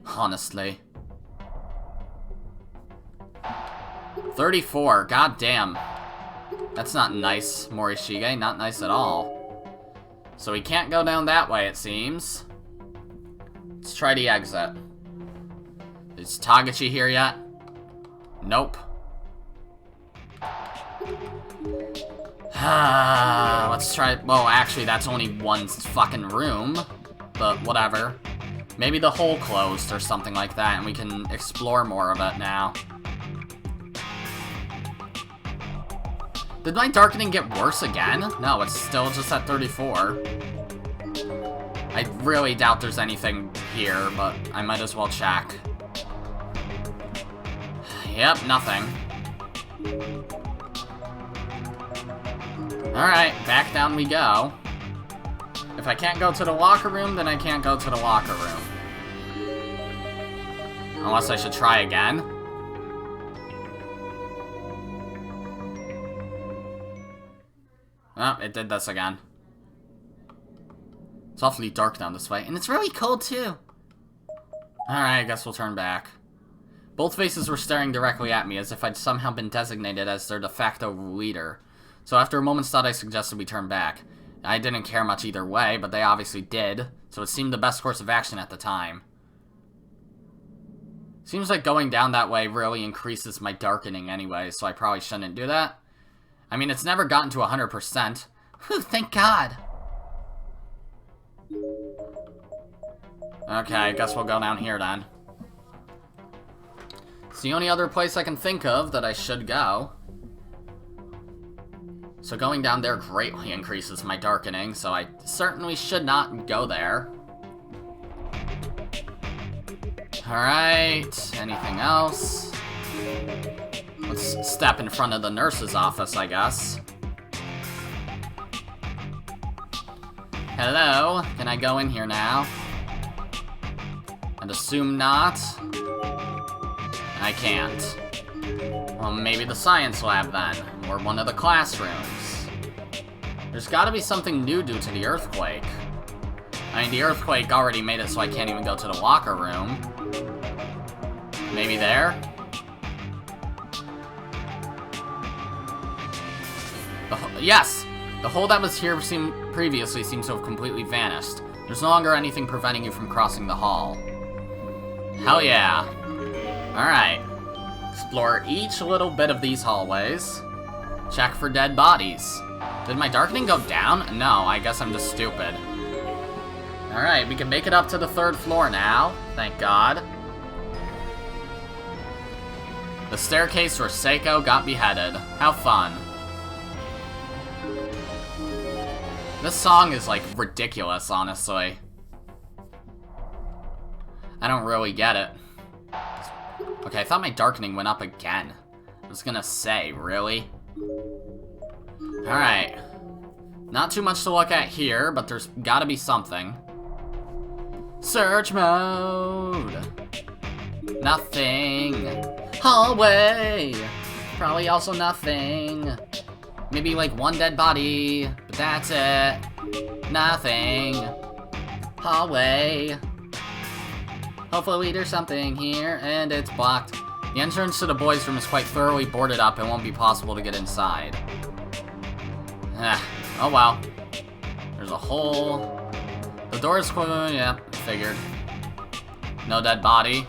Honestly. 34, goddamn. That's not nice, Morishige, not nice at all. So we can't go down that way, it seems. Let's try the exit. Is Tagachi here yet? Nope. Let's try, well, actually, that's only one fucking room. But whatever. Maybe the hole closed or something like that, and we can explore more of it now. Did my darkening get worse again? No, it's still just at 34. I really doubt there's anything here, but I might as well check. Yep, nothing. Alright, back down we go. If I can't go to the locker room, then I can't go to the locker room. Unless I should try again. Oh, it did this again. It's awfully dark down this way, and it's really cold too. Alright, I guess we'll turn back. Both faces were staring directly at me as if I'd somehow been designated as their de facto leader. So after a moment's thought, I suggested we turn back. I didn't care much either way, but they obviously did, so it seemed the best course of action at the time. Seems like going down that way really increases my darkening anyway, so I probably shouldn't do that. I mean, it's never gotten to 100%.
Whew, thank God.
Okay, I guess we'll go down here then. It's the only other place I can think of that I should go. So going down there greatly increases my darkening, so I certainly should not go there. Alright, anything else? Let's step in front of the nurse's office, I guess. Hello, can I go in here now? I'd assume not. I can't. Well, maybe the science lab then, or one of the classrooms. There's gotta be something new due to the earthquake. I mean, the earthquake already made it so I can't even go to the locker room. Maybe there? Yes! The hole that was here previously seems to have completely vanished. There's no longer anything preventing you from crossing the hall. Hell yeah. Alright. Explore each little bit of these hallways. Check for dead bodies. Did my darkening go down? No, I guess I'm just stupid. Alright, we can make it up to the 3rd floor now. Thank God. The staircase where Seiko got beheaded. How fun. This song is, like, ridiculous, honestly. I don't really get it. Okay, I thought my darkening went up again. I was gonna say, really? Alright. Not too much to look at here, but there's gotta be something. Search mode. Nothing. Hallway. Probably also nothing. Maybe like one dead body, but that's it. Nothing. Hallway. Hopefully there's something here, and it's blocked. The entrance to the boys' room is quite thoroughly boarded up and won't be possible to get inside. Oh well. There's a hole. The door's closed, yeah, figured. No dead body.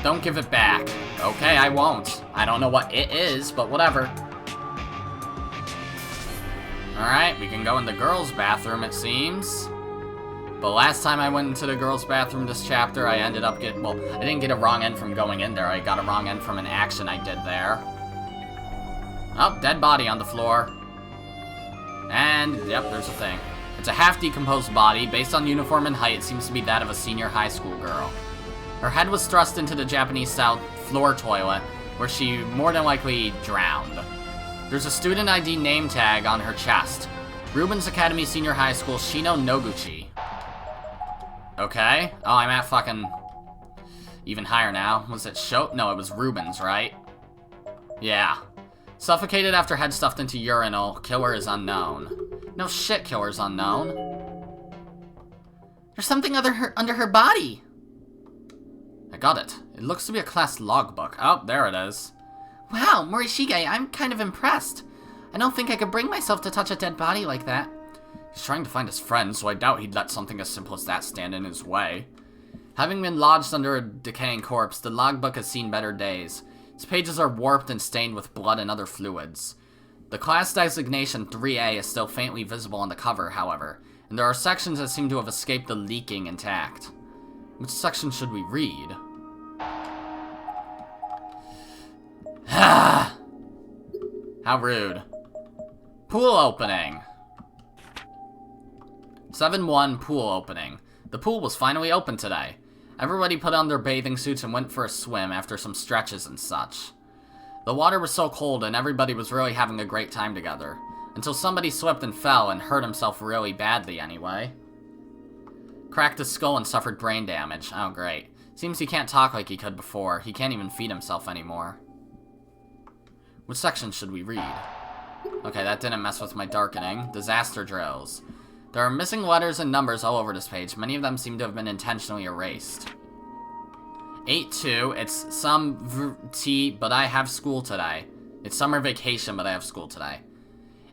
Don't give it back. Okay, I won't. I don't know what it is, but whatever. Alright, we can go in the girls' bathroom, it seems. But last time I went into the girls' bathroom this chapter, I ended up getting... Well, I didn't get a wrong end from going in there. I got a wrong end from an action I did there. Oh, dead body on the floor. And, yep, there's a thing. It's a half-decomposed body. Based on uniform and height, it seems to be that of a senior high school girl. Her head was thrust into the Japanese-style floor toilet, where she more than likely drowned. There's a student ID name tag on her chest. Rubens Academy Senior High School, Shino Noguchi. Okay. Oh, I'm at fucking... even higher now. Was it Sho? No, it was Rubens, right? Yeah. Suffocated after head stuffed into urinal. Killer is unknown. No shit, killer's unknown.
There's something under her body.
I got it. It looks to be a class logbook. Oh, there it is.
Wow, Morishige, I'm kind of impressed. I don't think I could bring myself to touch a dead body like that.
He's trying to find his friend, so I doubt he'd let something as simple as that stand in his way. Having been lodged under a decaying corpse, the logbook has seen better days. Its pages are warped and stained with blood and other fluids. The class designation 3A is still faintly visible on the cover, however, and there are sections that seem to have escaped the leaking intact. Which section should we read? How rude. Pool opening. 7-1 pool opening. The pool was finally open today. Everybody put on their bathing suits and went for a swim after some stretches and such. The water was so cold and everybody was really having a great time together. Until somebody slipped and fell and hurt himself really badly anyway. Cracked his skull and suffered brain damage. Oh great. Seems he can't talk like he could before. He can't even feed himself anymore. Which section should we read? Okay, that didn't mess with my darkening. Disaster drills. There are missing letters and numbers all over this page. Many of them seem to have been intentionally erased. 8-2, it's some T, but I have school today. It's summer vacation, but I have school today.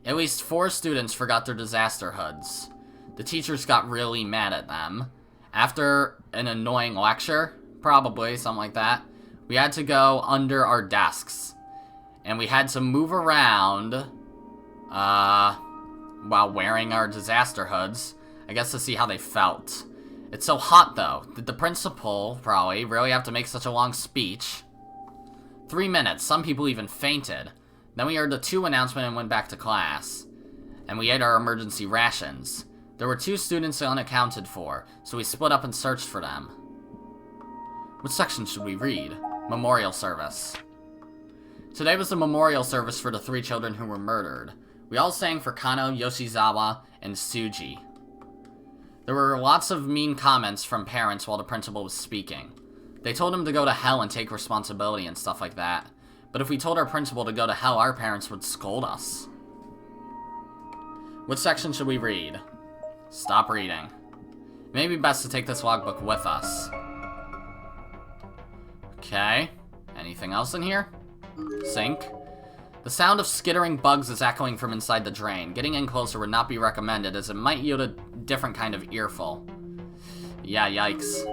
At least 4 students forgot their disaster hoods. The teachers got really mad at them. After an annoying lecture, probably, something like that, we had to go under our desks. And we had to move around, while wearing our disaster hoods, I guess to see how they felt. It's so hot, though. Did the principal, probably, really have to make such a long speech? 3 minutes. Some people even fainted. Then we heard the 2 announcement and went back to class. And we ate our emergency rations. There were 2 students unaccounted for, so we split up and searched for them. Which section should we read? Memorial service. Today was the memorial service for the 3 children who were murdered. We all sang for Kano, Yoshizawa, and Tsuji. There were lots of mean comments from parents while the principal was speaking. They told him to go to hell and take responsibility and stuff like that. But if we told our principal to go to hell, our parents would scold us. Which section should we read? Stop reading. It may be best to take this logbook with us. Okay. Anything else in here? Sink. The sound of skittering bugs is echoing from inside the drain. Getting in closer would not be recommended, as it might yield a different kind of earful. Yeah, yikes.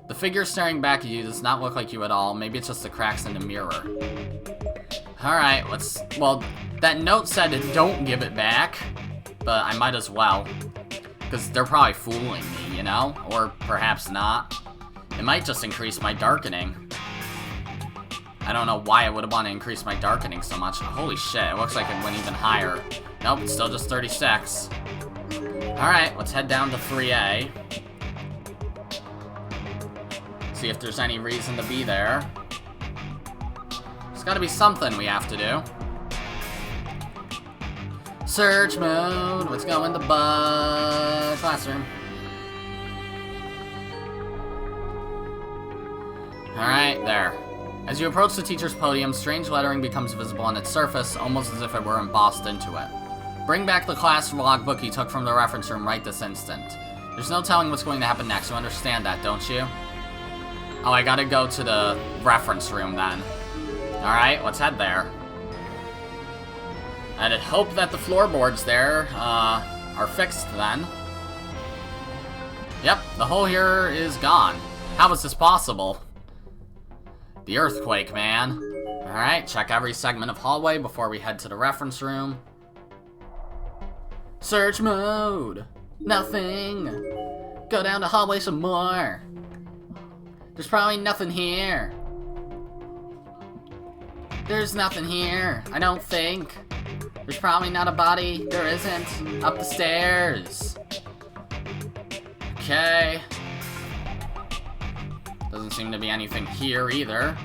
The figure staring back at you does not look like you at all. Maybe it's just the cracks in the mirror. Alright, let's... Well, that note said don't give it back, but I might as well. Because they're probably fooling me, you know? Or perhaps not. It might just increase my darkening. I don't know why I would have wanted to increase my darkening so much. Holy shit, it looks like it went even higher. Nope, it's still just 36. Alright, let's head down to 3A. See if there's any reason to be there. There's gotta be something we have to do. Search mode. Let's go in the classroom. Alright, there. As you approach the teacher's podium, strange lettering becomes visible on its surface, almost as if it were embossed into it. Bring back the class logbook you took from the reference room right this instant. There's no telling what's going to happen next. You understand that, don't you? Oh, I gotta go to the reference room then. Alright, let's head there. I'd hope that the floorboards there are fixed then. Yep, the hole here is gone. How is this possible? The earthquake, man. Alright, check every segment of hallway before we head to the reference room. Search mode. Nothing. Go down the hallway some more. There's probably nothing here. There's nothing here, I don't think. There's probably not a body. There isn't. Up the stairs. Okay. Doesn't seem to be anything here either.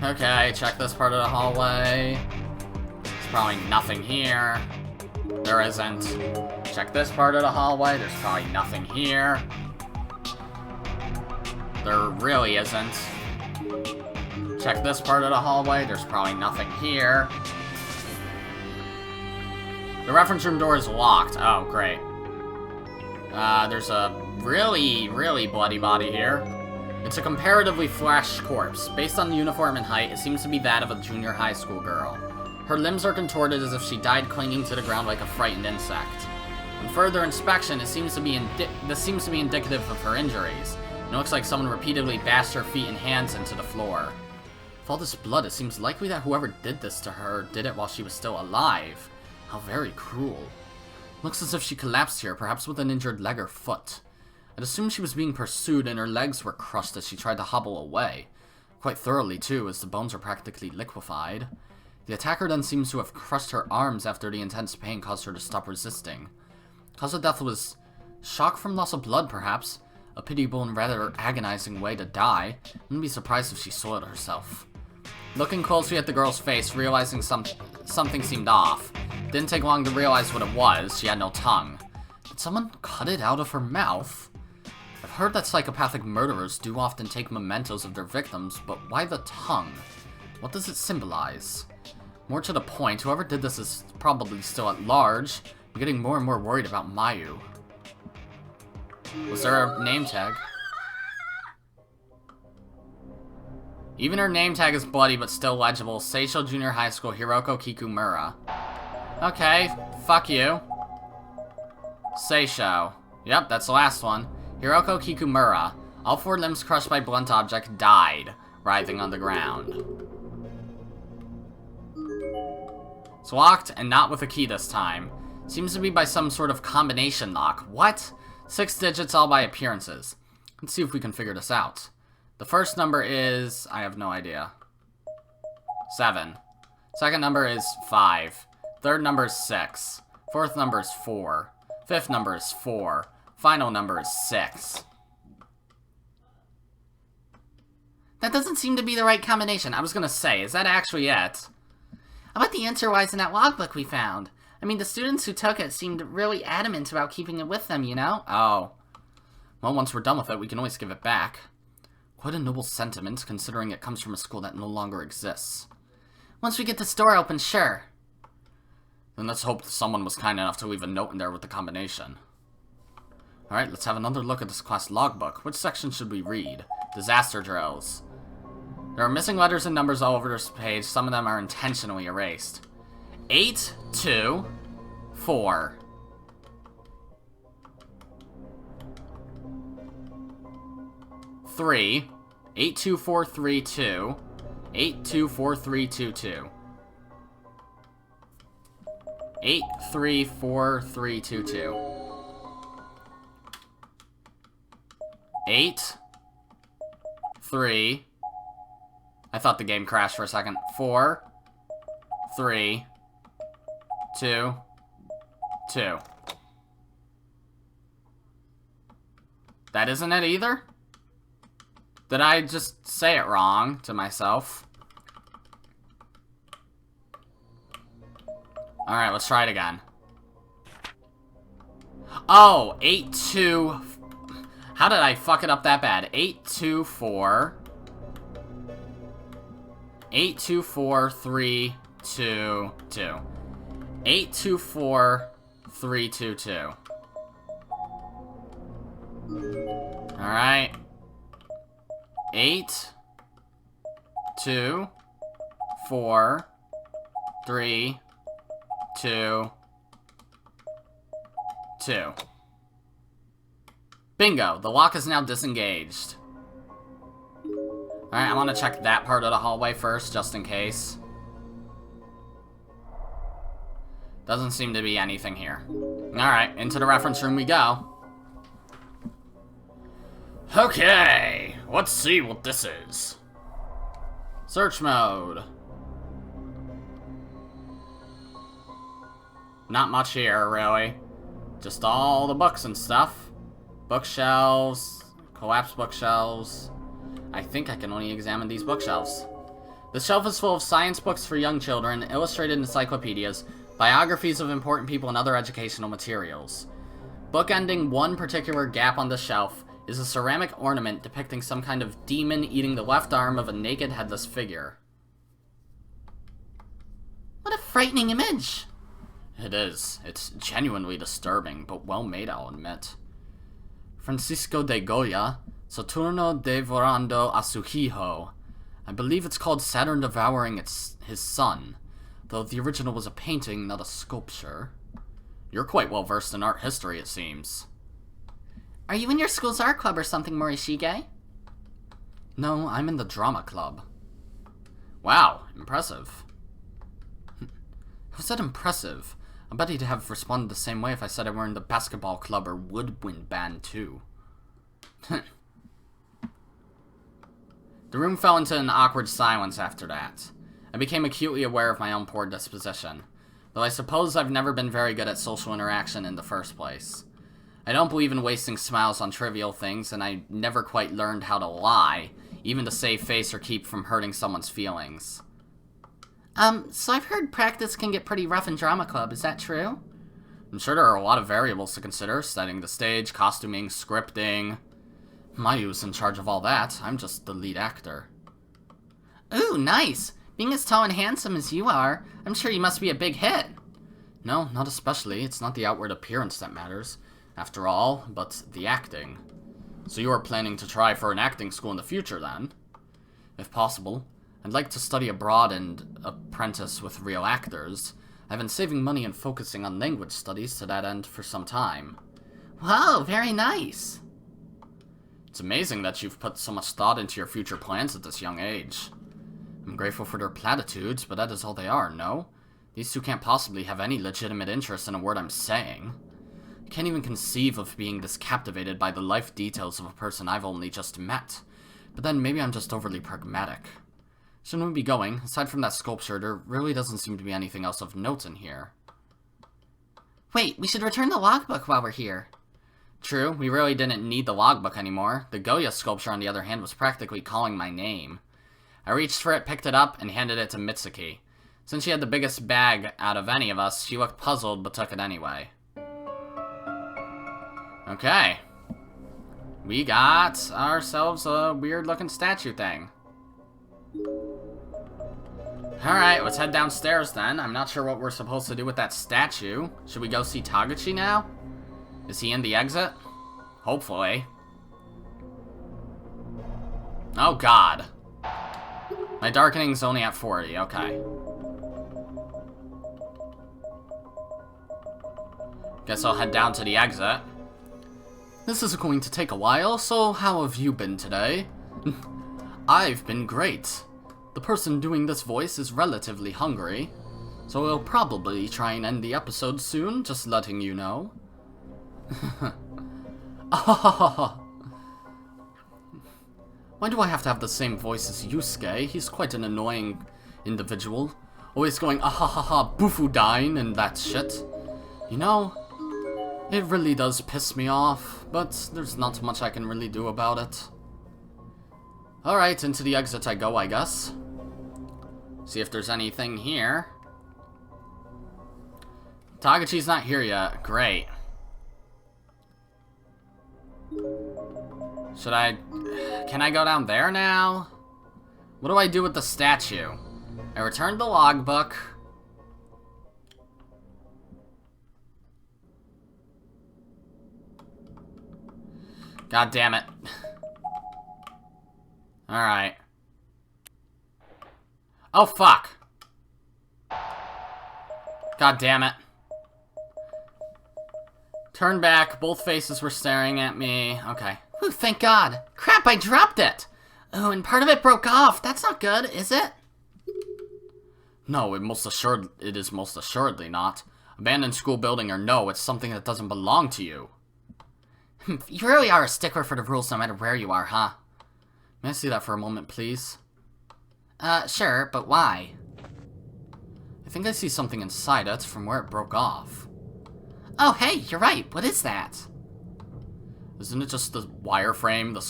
Okay, check this part of the hallway. There's probably nothing here. There isn't. Check this part of the hallway. There's probably nothing here. There really isn't. Check this part of the hallway. There's probably nothing here. The reference room door is locked. Oh, great. There's a really, really bloody body here. It's a comparatively fresh corpse. Based on the uniform and height, it seems to be that of a junior high school girl. Her limbs are contorted as if she died clinging to the ground like a frightened insect. On further inspection, this seems to be indicative of her injuries. It looks like someone repeatedly bashed her feet and hands into the floor. With all this blood, it seems likely that whoever did this to her did it while she was still alive. How very cruel. Looks as if she collapsed here, perhaps with an injured leg or foot. I'd assume she was being pursued and her legs were crushed as she tried to hobble away. Quite thoroughly, too, as the bones were practically liquefied. The attacker then seems to have crushed her arms after the intense pain caused her to stop resisting. Cause of death was shock from loss of blood, perhaps. A pitiable and rather agonizing way to die. Wouldn't be surprised if she soiled herself. Looking closely at the girl's face, realizing something seemed off. Didn't take long to realize what it was. She had no tongue. Did someone cut it out of her mouth? I've heard that psychopathic murderers do often take mementos of their victims, but why the tongue? What does it symbolize? More to the point, whoever did this is probably still at large. I'm getting more and more worried about Mayu. Was there a name tag? Even her name tag is bloody but still legible. Seisho Junior High School, Hiroko Kikumura. Okay, fuck you. Seisho. Yep, that's the last one. Hiroko Kikumura. All 4 limbs crushed by blunt object, died, writhing on the ground. It's locked, and not with a key this time. Seems to be by some sort of combination lock. What? 6 digits all by appearances. Let's see if we can figure this out. The first number is... I have no idea. 7. Second number is 5. Third number is 6. Fourth number is 4. Fifth number is 4. Final number is 6.
That doesn't seem to be the right combination.
I was gonna say, is that actually it?
How about the answer lies in that logbook we found? I mean, the students who took it seemed really adamant about keeping it with them, you know?
Oh. Well, once we're done with it, we can always give it back. Quite a noble sentiment, considering it comes from a school that no longer exists.
Once we get the store open, sure.
Then let's hope someone was kind enough to leave a note in there with the combination. Alright, let's have another look at this class logbook. Which section should we read? Disaster drills. There are missing letters and numbers all over this page. Some of them are intentionally erased. 8, 2, 4. 3. 8, 2, 4, 3, 2. 8, 2, 4, 3, 2, 2. 8, 3, 4, 3, 2, 2. 8, 3. I thought the game crashed for a second. 4, 3, 2, 2. That isn't it either? Did I just say it wrong to myself? Alright, let's try it again. Oh, 8, 2... How did I fuck it up that bad? 8, 2, 4... 8, 2, 4, 3, 2, 2. 8, 2, 4, 3, 2, 2. Alright. 8, 2, 4, 3, 2, 2. Bingo! The lock is now disengaged. Alright, I want to check that part of the hallway first, just in case. Doesn't seem to be anything here. Alright, into the reference room we go. Okay, let's see what this is. Search mode. Not much here, really. Just all the books and stuff. Bookshelves, collapsed bookshelves. I think I can only examine these bookshelves. The shelf is full of science books for young children, illustrated encyclopedias, biographies of important people, and other educational materials. Bookending one particular gap on the shelf is a ceramic ornament depicting some kind of demon eating the left arm of a naked, headless figure.
What a frightening image!
It is. It's genuinely disturbing, but well made, I'll admit. Francisco de Goya, Saturno devorando a su hijo. I believe it's called Saturn devouring his son, though the original was a painting, not a sculpture. You're quite well versed in art history, it seems.
Are you in your school's art club or something, Morishige?
No, I'm in the drama club. Wow, impressive. Who said impressive? I bet he'd have responded the same way if I said I were in the basketball club or woodwind band too. The room fell into an awkward silence after that. I became acutely aware of my own poor disposition, though I suppose I've never been very good at social interaction in the first place. I don't believe in wasting smiles on trivial things, and I never quite learned how to lie, even to save face or keep from hurting someone's feelings.
So I've heard practice can get pretty rough in drama club, is that true?
I'm sure there are a lot of variables to consider, setting the stage, costuming, scripting. Mayu's in charge of all that. I'm just the lead actor.
Ooh, nice! Being as tall and handsome as you are, I'm sure you must be a big hit.
No, not especially. It's not the outward appearance that matters, after all, but the acting. So you are planning to try for an acting school in the future, then? If possible, I'd like to study abroad and apprentice with real actors. I've been saving money and focusing on language studies to that end for some time.
Wow, very nice.
It's amazing that you've put so much thought into your future plans at this young age. I'm grateful for their platitudes, but that is all they are, no? These two can't possibly have any legitimate interest in a word I'm saying. I Can't even conceive of being this captivated by the life details of a person I've only just met. But then maybe I'm just overly pragmatic. Shouldn't we be going? Aside from that sculpture, there really doesn't seem to be anything else of note in here.
Wait, we should return the logbook while we're here.
True, we really didn't need the logbook anymore. The Goya sculpture, on the other hand, was practically calling my name. I reached for it, picked it up, and handed it to Mitsuki. Since she had the biggest bag out of any of us, she looked puzzled but took it anyway. Okay. We got ourselves a weird-looking statue thing. Alright, let's head downstairs then. I'm not sure what we're supposed to do with that statue. Should we go see Taguchi now? Is he in the exit? Hopefully. Oh god. My darkening's only at 40, okay. Guess I'll head down to the exit. This is going to take a while, so how have you been today? I've been great. The person doing this voice is relatively hungry, so we'll probably try and end the episode soon, just letting you know. Why do I have to have the same voice as Yusuke? He's quite an annoying individual. Always going ahahaha boofudine and that shit. You know, it really does piss me off, but there's not much I can really do about it. Alright, into the exit I go, I guess. See if there's anything here. Taguchi's not here yet. Great. Should I... Can I go down there now? What do I do with the statue? I returned the logbook. God damn it. Alright. Oh, fuck. God damn it. Turn back. Both faces were staring at me. Okay.
Ooh, thank God. Crap, I dropped it. Oh, and part of it broke off. That's not good, is it?
No, it is most assuredly not. Abandoned school building or no, it's something that doesn't belong to you.
You really are a stickler for the rules no matter where you are, huh?
May I see that for a moment, please?
Sure, but why?
I think I see something inside it from where it broke off.
Oh, hey, you're right. What is that?
Isn't it just the wireframe the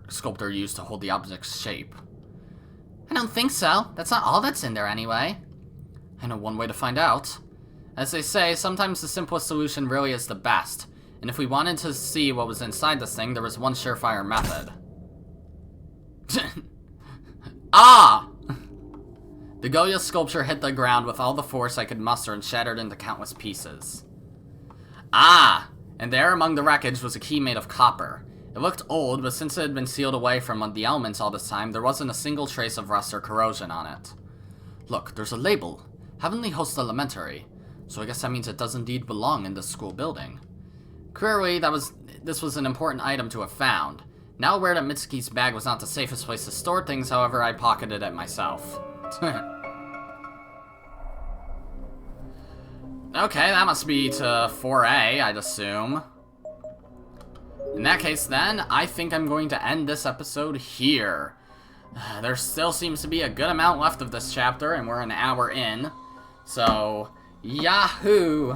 sculptor used to hold the object's shape?
I don't think so. That's not all that's in there anyway.
I know one way to find out. As they say, sometimes the simplest solution really is the best. And if we wanted to see what was inside this thing, there was one surefire method. Ah! The Goya sculpture hit the ground with all the force I could muster and shattered into countless pieces. Ah! And there among the wreckage was a key made of copper. It looked old, but since it had been sealed away from the elements all this time, there wasn't a single trace of rust or corrosion on it. Look, there's a label. Heavenly Host Elementary. So I guess that means it does indeed belong in this school building. Clearly, this was an important item to have found. Now aware that Mitsuki's bag was not the safest place to store things, however, I pocketed it myself. Okay, that must be to 4A, I'd assume. In that case, then, I think I'm going to end this episode here. There still seems to be a good amount left of this chapter, and we're an hour in. So, yahoo!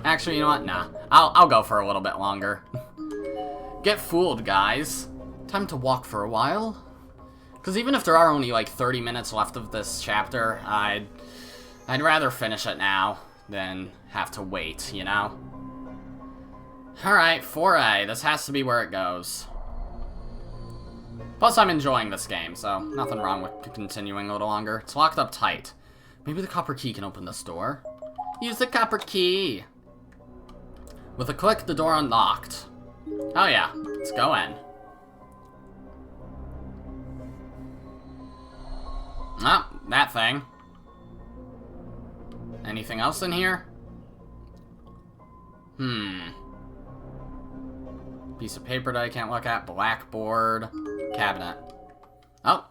Actually, you know what? Nah. I'll go for a little bit longer. Get fooled, guys. Time to walk for a while. Because even if there are only like 30 minutes left of this chapter, I'd rather finish it now than have to wait, you know? Alright, 4A. This has to be where it goes. Plus, I'm enjoying this game, so nothing wrong with continuing a little longer. It's locked up tight. Maybe the copper key can open this door. Use the copper key! With a click, the door unlocked. Oh yeah, let's go in. Oh, that thing. Anything else in here? Piece of paper that I can't look at. Blackboard. Cabinet. Oh,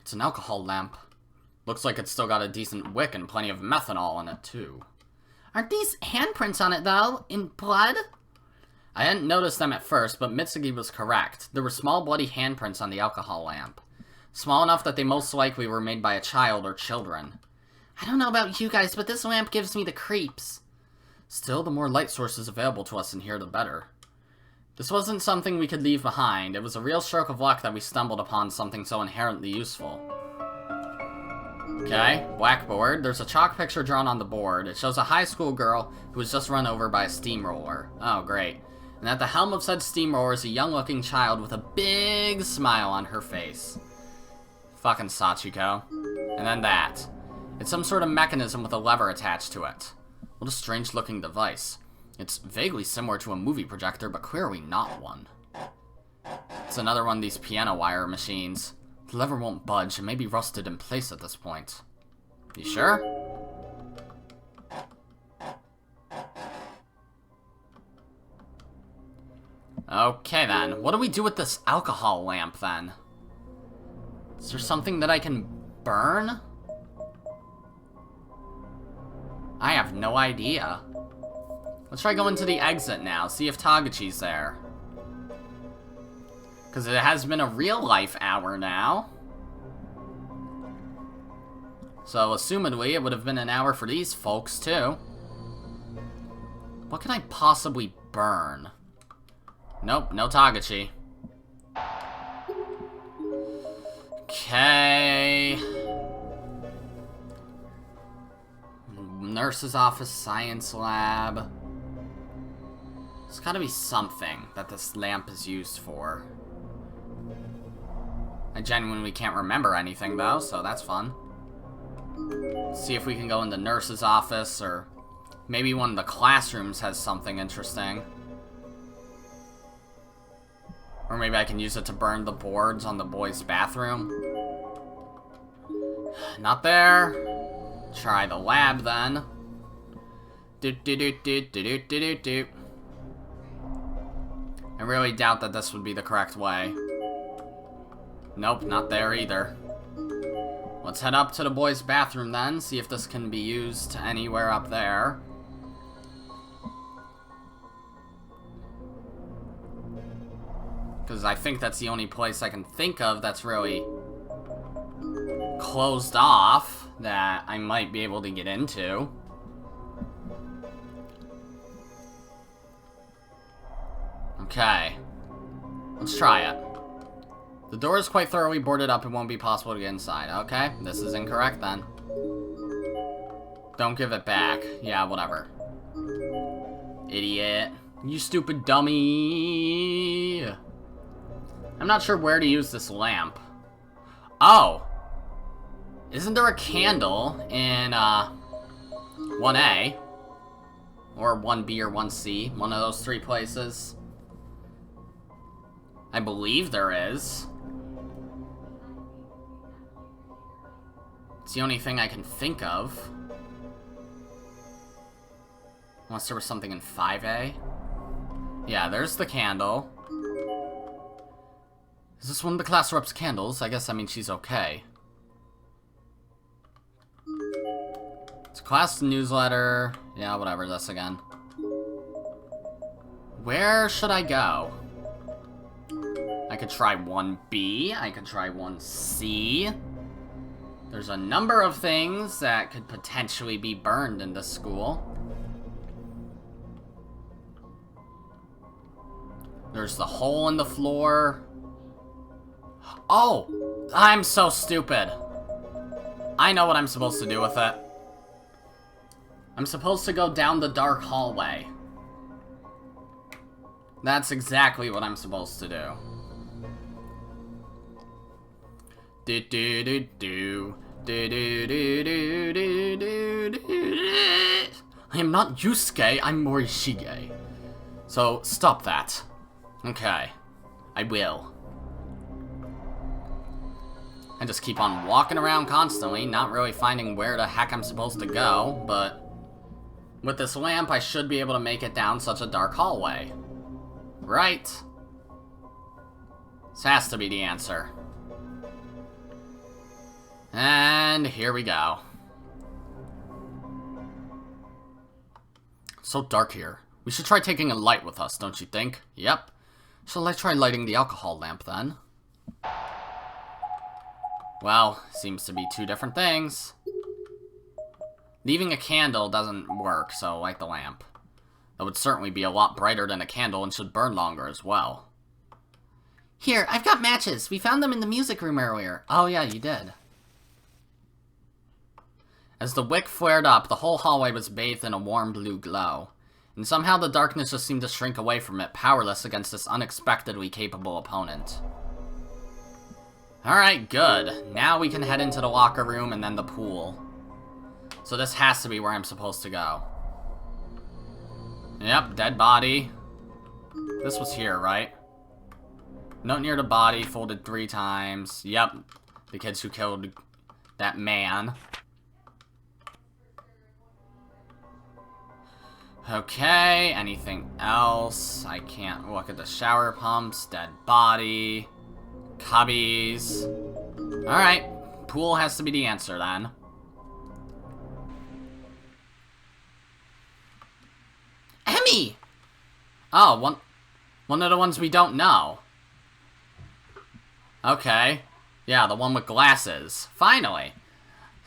it's an alcohol lamp. Looks like it's still got a decent wick and plenty of methanol in it, too.
Aren't these handprints on it, though? In blood?
I hadn't noticed them at first, but Mitsuki was correct. There were small bloody handprints on the alcohol lamp. Small enough that they most likely were made by a child or children.
I don't know about you guys, but this lamp gives me the creeps.
Still, the more light sources available to us in here, the better. This wasn't something we could leave behind. It was a real stroke of luck that we stumbled upon something so inherently useful. Okay, blackboard. There's a chalk picture drawn on the board. It shows a high school girl who was just run over by a steamroller. Oh, great. And at the helm of said steamroller is a young-looking child with a big smile on her face. Fucking Sachiko. And then that. It's some sort of mechanism with a lever attached to it. What a strange-looking device. It's vaguely similar to a movie projector, but clearly not one. It's another one of these piano wire machines. The lever won't budge and may be rusted in place at this point. You sure? Okay then, what do we do with this alcohol lamp then? Is there something that I can burn? I have no idea. Let's try going to the exit now, see if Tagachi's there. Because it has been a real-life hour now. So, assumedly, it would have been an hour for these folks, too. What can I possibly burn? Nope, no Tagachi. Okay. Nurse's office, science lab. There's gotta be something that this lamp is used for. I genuinely can't remember anything, though, so that's fun. See if we can go in the nurse's office, or maybe one of the classrooms has something interesting. Or maybe I can use it to burn the boards on the boys' bathroom. Not there. Try the lab, then. Do-do-do-do-do-do-do-do. I really doubt that this would be the correct way. Nope, not there either. Let's head up to the boys' bathroom then, see if this can be used anywhere up there. Because I think that's the only place I can think of that's really closed off that I might be able to get into. Okay. Let's try it. The door is quite thoroughly boarded up and won't be possible to get inside. Okay, this is incorrect then. Don't give it back. Yeah, whatever. Idiot. You stupid dummy. I'm not sure where to use this lamp. Oh! Isn't there a candle in, 1A? Or 1B or 1C? One of those three places? I believe there is. It's the only thing I can think of. Unless there was something in 5A. Yeah, there's the candle. Is this one of the class rep's candles? I guess that means she's okay. It's a class newsletter. Yeah, whatever, this again. Where should I go? I could try 1B. I could try 1C. There's a number of things that could potentially be burned in this school. There's the hole in the floor. Oh! I'm so stupid. I know what I'm supposed to do with it. I'm supposed to go down the dark hallway. That's exactly what I'm supposed to do. Do do do do do do do do do do do. I am not Yusuke, I'm Morishige. So stop that. Okay, I will. I just keep on walking around constantly, not really finding where the heck I'm supposed to go, but with this lamp, I should be able to make it down such a dark hallway. Right. This has to be the answer. And here we go. So dark here. We should try taking a light with us, don't you think? Yep. Shall I try lighting the alcohol lamp, then? Well, seems to be two different things. Leaving a candle doesn't work, so light the lamp. That would certainly be a lot brighter than a candle and should burn longer as well.
Here, I've got matches. We found them in the music room earlier.
Oh yeah, you did. As the wick flared up, the whole hallway was bathed in a warm blue glow. And somehow the darkness just seemed to shrink away from it, powerless against this unexpectedly capable opponent. Alright, good. Now we can head into the locker room and then the pool. So this has to be where I'm supposed to go. Yep, dead body. This was here, right? Note near the body, folded 3 times. Yep, the kids who killed that man. Okay, anything else? I can't look at the shower pumps, dead body, cubbies. Alright, pool has to be the answer then.
Emmy!
Oh, one of the ones we don't know. Okay. Yeah, the one with glasses. Finally.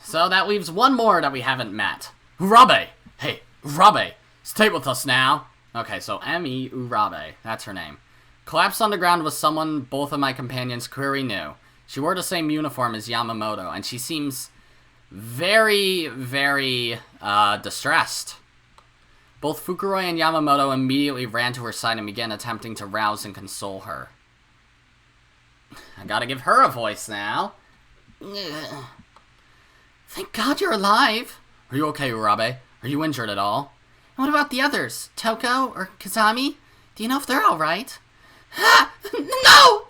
So that leaves one more that we haven't met. Urabe! Hey, Urabe! Stay with us now. Okay, so Emi Urabe. That's her name. Collapsed on the ground was someone both of my companions clearly knew. She wore the same uniform as Yamamoto, and she seems very, very, distressed. Both Fukuroi and Yamamoto immediately ran to her side and began attempting to rouse and console her. I gotta give her a voice now.
Thank God you're alive.
Are you okay, Urabe? Are you injured at all?
What about the others? Toko or Kazami? Do you know if they're alright? Ah! No!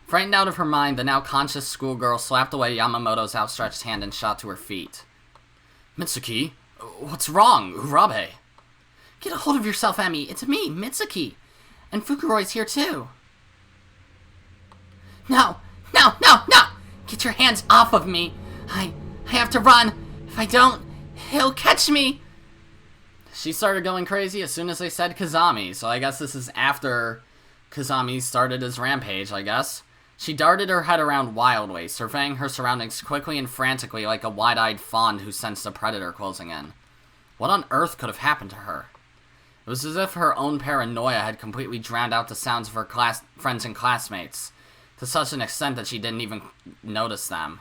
Frightened out of her mind, the now conscious schoolgirl slapped away Yamamoto's outstretched hand and shot to her feet. Mitsuki? What's wrong, Urabe?
Get a hold of yourself, Emmy. It's me, Mitsuki. And Fukuroi's here too. No! No! No! No! Get your hands off of me. I have to run. If I don't, he'll catch me.
She started going crazy as soon as they said Kazami, so I guess this is after Kazami started his rampage, I guess. She darted her head around wildly, surveying her surroundings quickly and frantically like a wide-eyed fawn who sensed a predator closing in. What on earth could have happened to her? It was as if her own paranoia had completely drowned out the sounds of her friends and classmates, to such an extent that she didn't even notice them.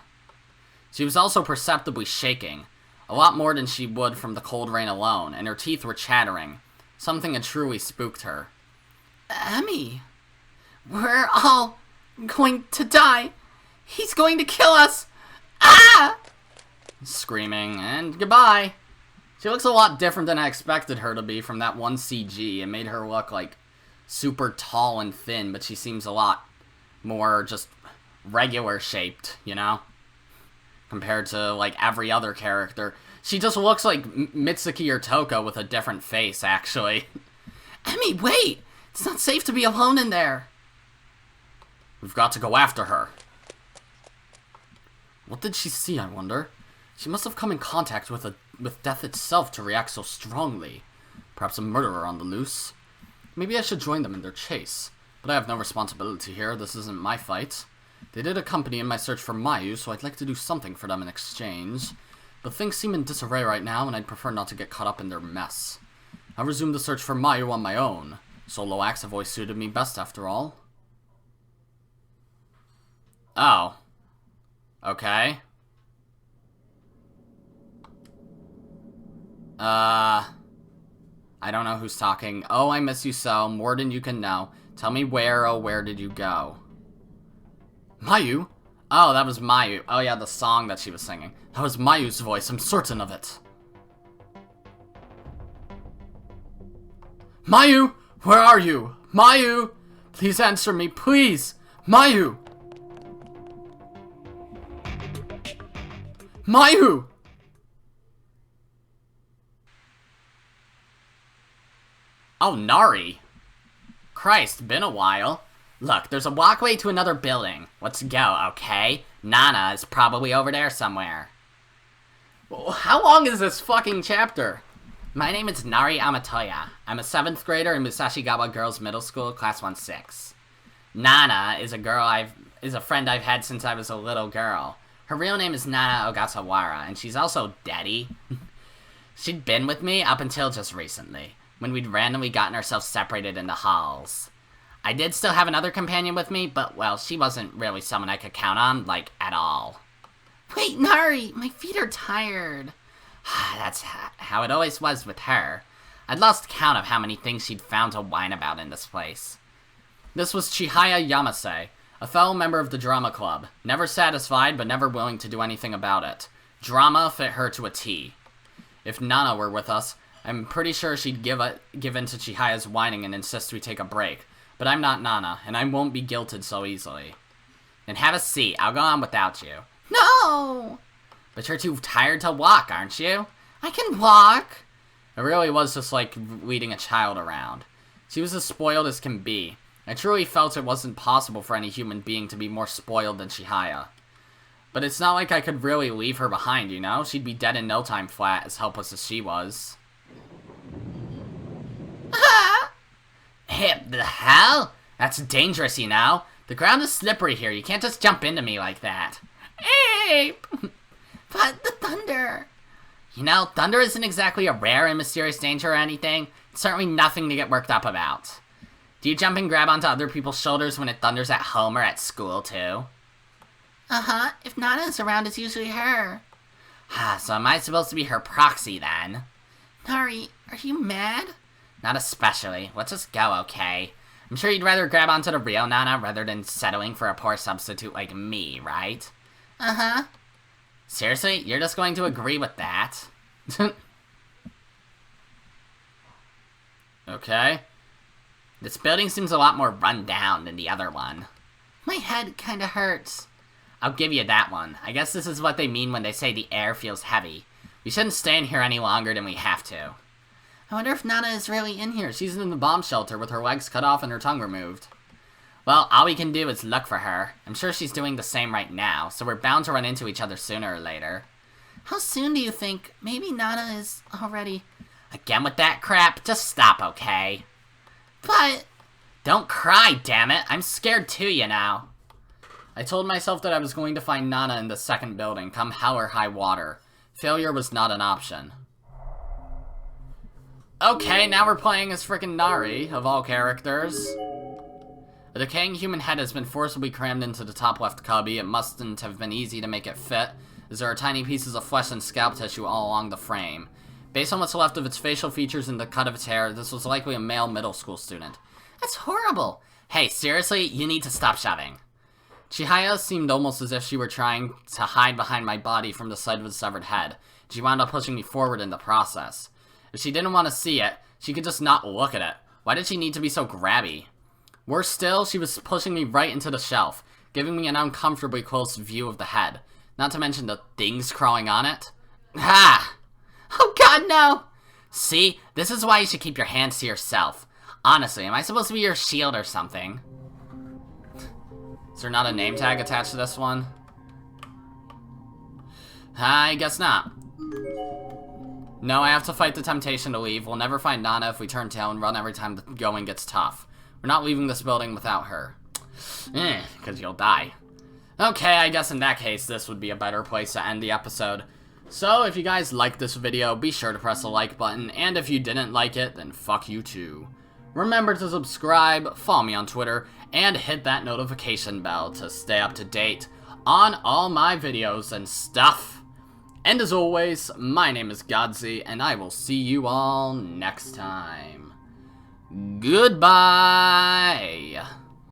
She was also perceptibly shaking, a lot more than she would from the cold rain alone, and her teeth were chattering. Something had truly spooked her.
Emmy, we're all going to die. He's going to kill us. Ah!
Screaming, and goodbye. She looks a lot different than I expected her to be from that one CG. It made her look like super tall and thin, but she seems a lot more just regular shaped, you know? Compared to, like, every other character. She just looks like Mitsuki or Toko with a different face, actually.
Emmy, wait! It's not safe to be alone in there.
We've got to go after her. What did she see, I wonder? She must have come in contact with death itself to react so strongly. Perhaps a murderer on the loose. Maybe I should join them in their chase. But I have no responsibility here. This isn't my fight. They did accompany in my search for Mayu, so I'd like to do something for them in exchange. But things seem in disarray right now, and I'd prefer not to get caught up in their mess. I'll resume the search for Mayu on my own. Solo acts have always suited me best, after all. Oh. Okay. I don't know who's talking. Oh, I miss you so. More than you can know. Tell me where, oh, where did you go? Mayu? Oh, that was Mayu. Oh yeah, the song that she was singing. That was Mayu's voice, I'm certain of it. Mayu! Where are you? Mayu! Please answer me, please! Mayu! Mayu! Oh, Nari. Christ, been a while. Look, there's a walkway to another building. Let's go, okay? Nana is probably over there somewhere. How long is this fucking chapter?
My name is Nari Amatoya. I'm a 7th grader in Musashigawa Girls Middle School, Class 1-6. Nana is a friend I've had since I was a little girl. Her real name is Nana Ogasawara, and she's also Daddy. She'd been with me up until just recently, when we'd randomly gotten ourselves separated in the halls. I did still have another companion with me, but, well, she wasn't really someone I could count on, like, at all.
Wait, Nari, my feet are tired.
That's how it always was with her. I'd lost count of how many things she'd found to whine about in this place. This was Chihaya Yamase, a fellow member of the drama club, never satisfied but never willing to do anything about it. Drama fit her to a T. If Nana were with us, I'm pretty sure she'd give in to Chihaya's whining and insist we take a break. But I'm not Nana, and I won't be guilted so easily. Then have a seat, I'll go on without you.
No!
But you're too tired to walk, aren't you?
I can walk.
It really was just like leading a child around. She was as spoiled as can be. I truly felt it wasn't possible for any human being to be more spoiled than Chihaya. But it's not like I could really leave her behind, you know? She'd be dead in no time flat, as helpless as she was. Hey, the hell? That's dangerous, you know? The ground is slippery here, you can't just jump into me like that.
Ape! But the thunder.
You know, thunder isn't exactly a rare and mysterious danger or anything. It's certainly nothing to get worked up about. Do you jump and grab onto other people's shoulders when it thunders at home or at school, too?
Uh-huh. If Nana's around, it's usually her.
So am I supposed to be her proxy, then?
Nari, are you mad?
Not especially. Let's just go, okay? I'm sure you'd rather grab onto the real Nana rather than settling for a poor substitute like me, right?
Uh-huh.
Seriously? You're just going to agree with that? Okay. This building seems a lot more run down than the other one.
My head kinda hurts.
I'll give you that one. I guess this is what they mean when they say the air feels heavy. We shouldn't stay in here any longer than we have to.
I wonder if Nana is really in here.
She's in the bomb shelter with her legs cut off and her tongue removed. Well, all we can do is look for her. I'm sure she's doing the same right now, so we're bound to run into each other sooner or later.
How soon do you think? Maybe Nana is already...
Again with that crap? Just stop, okay?
But...
Don't cry, damn it! I'm scared too, you know. I told myself that I was going to find Nana in the second building, come hell or high water. Failure was not an option. Okay, now we're playing as frickin' Nari, of all characters. A decaying human head has been forcibly crammed into the top left cubby. It mustn't have been easy to make it fit, as there are tiny pieces of flesh and scalp tissue all along the frame. Based on what's left of its facial features and the cut of its hair, this was likely a male middle school student. That's horrible! Hey, seriously, you need to stop shoving. Chihaya seemed almost as if she were trying to hide behind my body from the sight of the severed head. She wound up pushing me forward in the process. If she didn't want to see it, she could just not look at it. Why did she need to be so grabby? Worse still, she was pushing me right into the shelf, giving me an uncomfortably close view of the head, not to mention the things crawling on it. Ha!
Oh god, no!
See? This is why you should keep your hands to yourself. Honestly, am I supposed to be your shield or something? Is there not a name tag attached to this one? I guess not. No, I have to fight the temptation to leave. We'll never find Nana if we turn tail and run every time the going gets tough. We're not leaving this building without her. Because you'll die. Okay, I guess in that case, this would be a better place to end the episode. So, if you guys liked this video, be sure to press the like button, and if you didn't like it, then fuck you too. Remember to subscribe, follow me on Twitter, and hit that notification bell to stay up to date on all my videos and stuff. And as always, my name is Godzi, and I will see you all next time. Goodbye!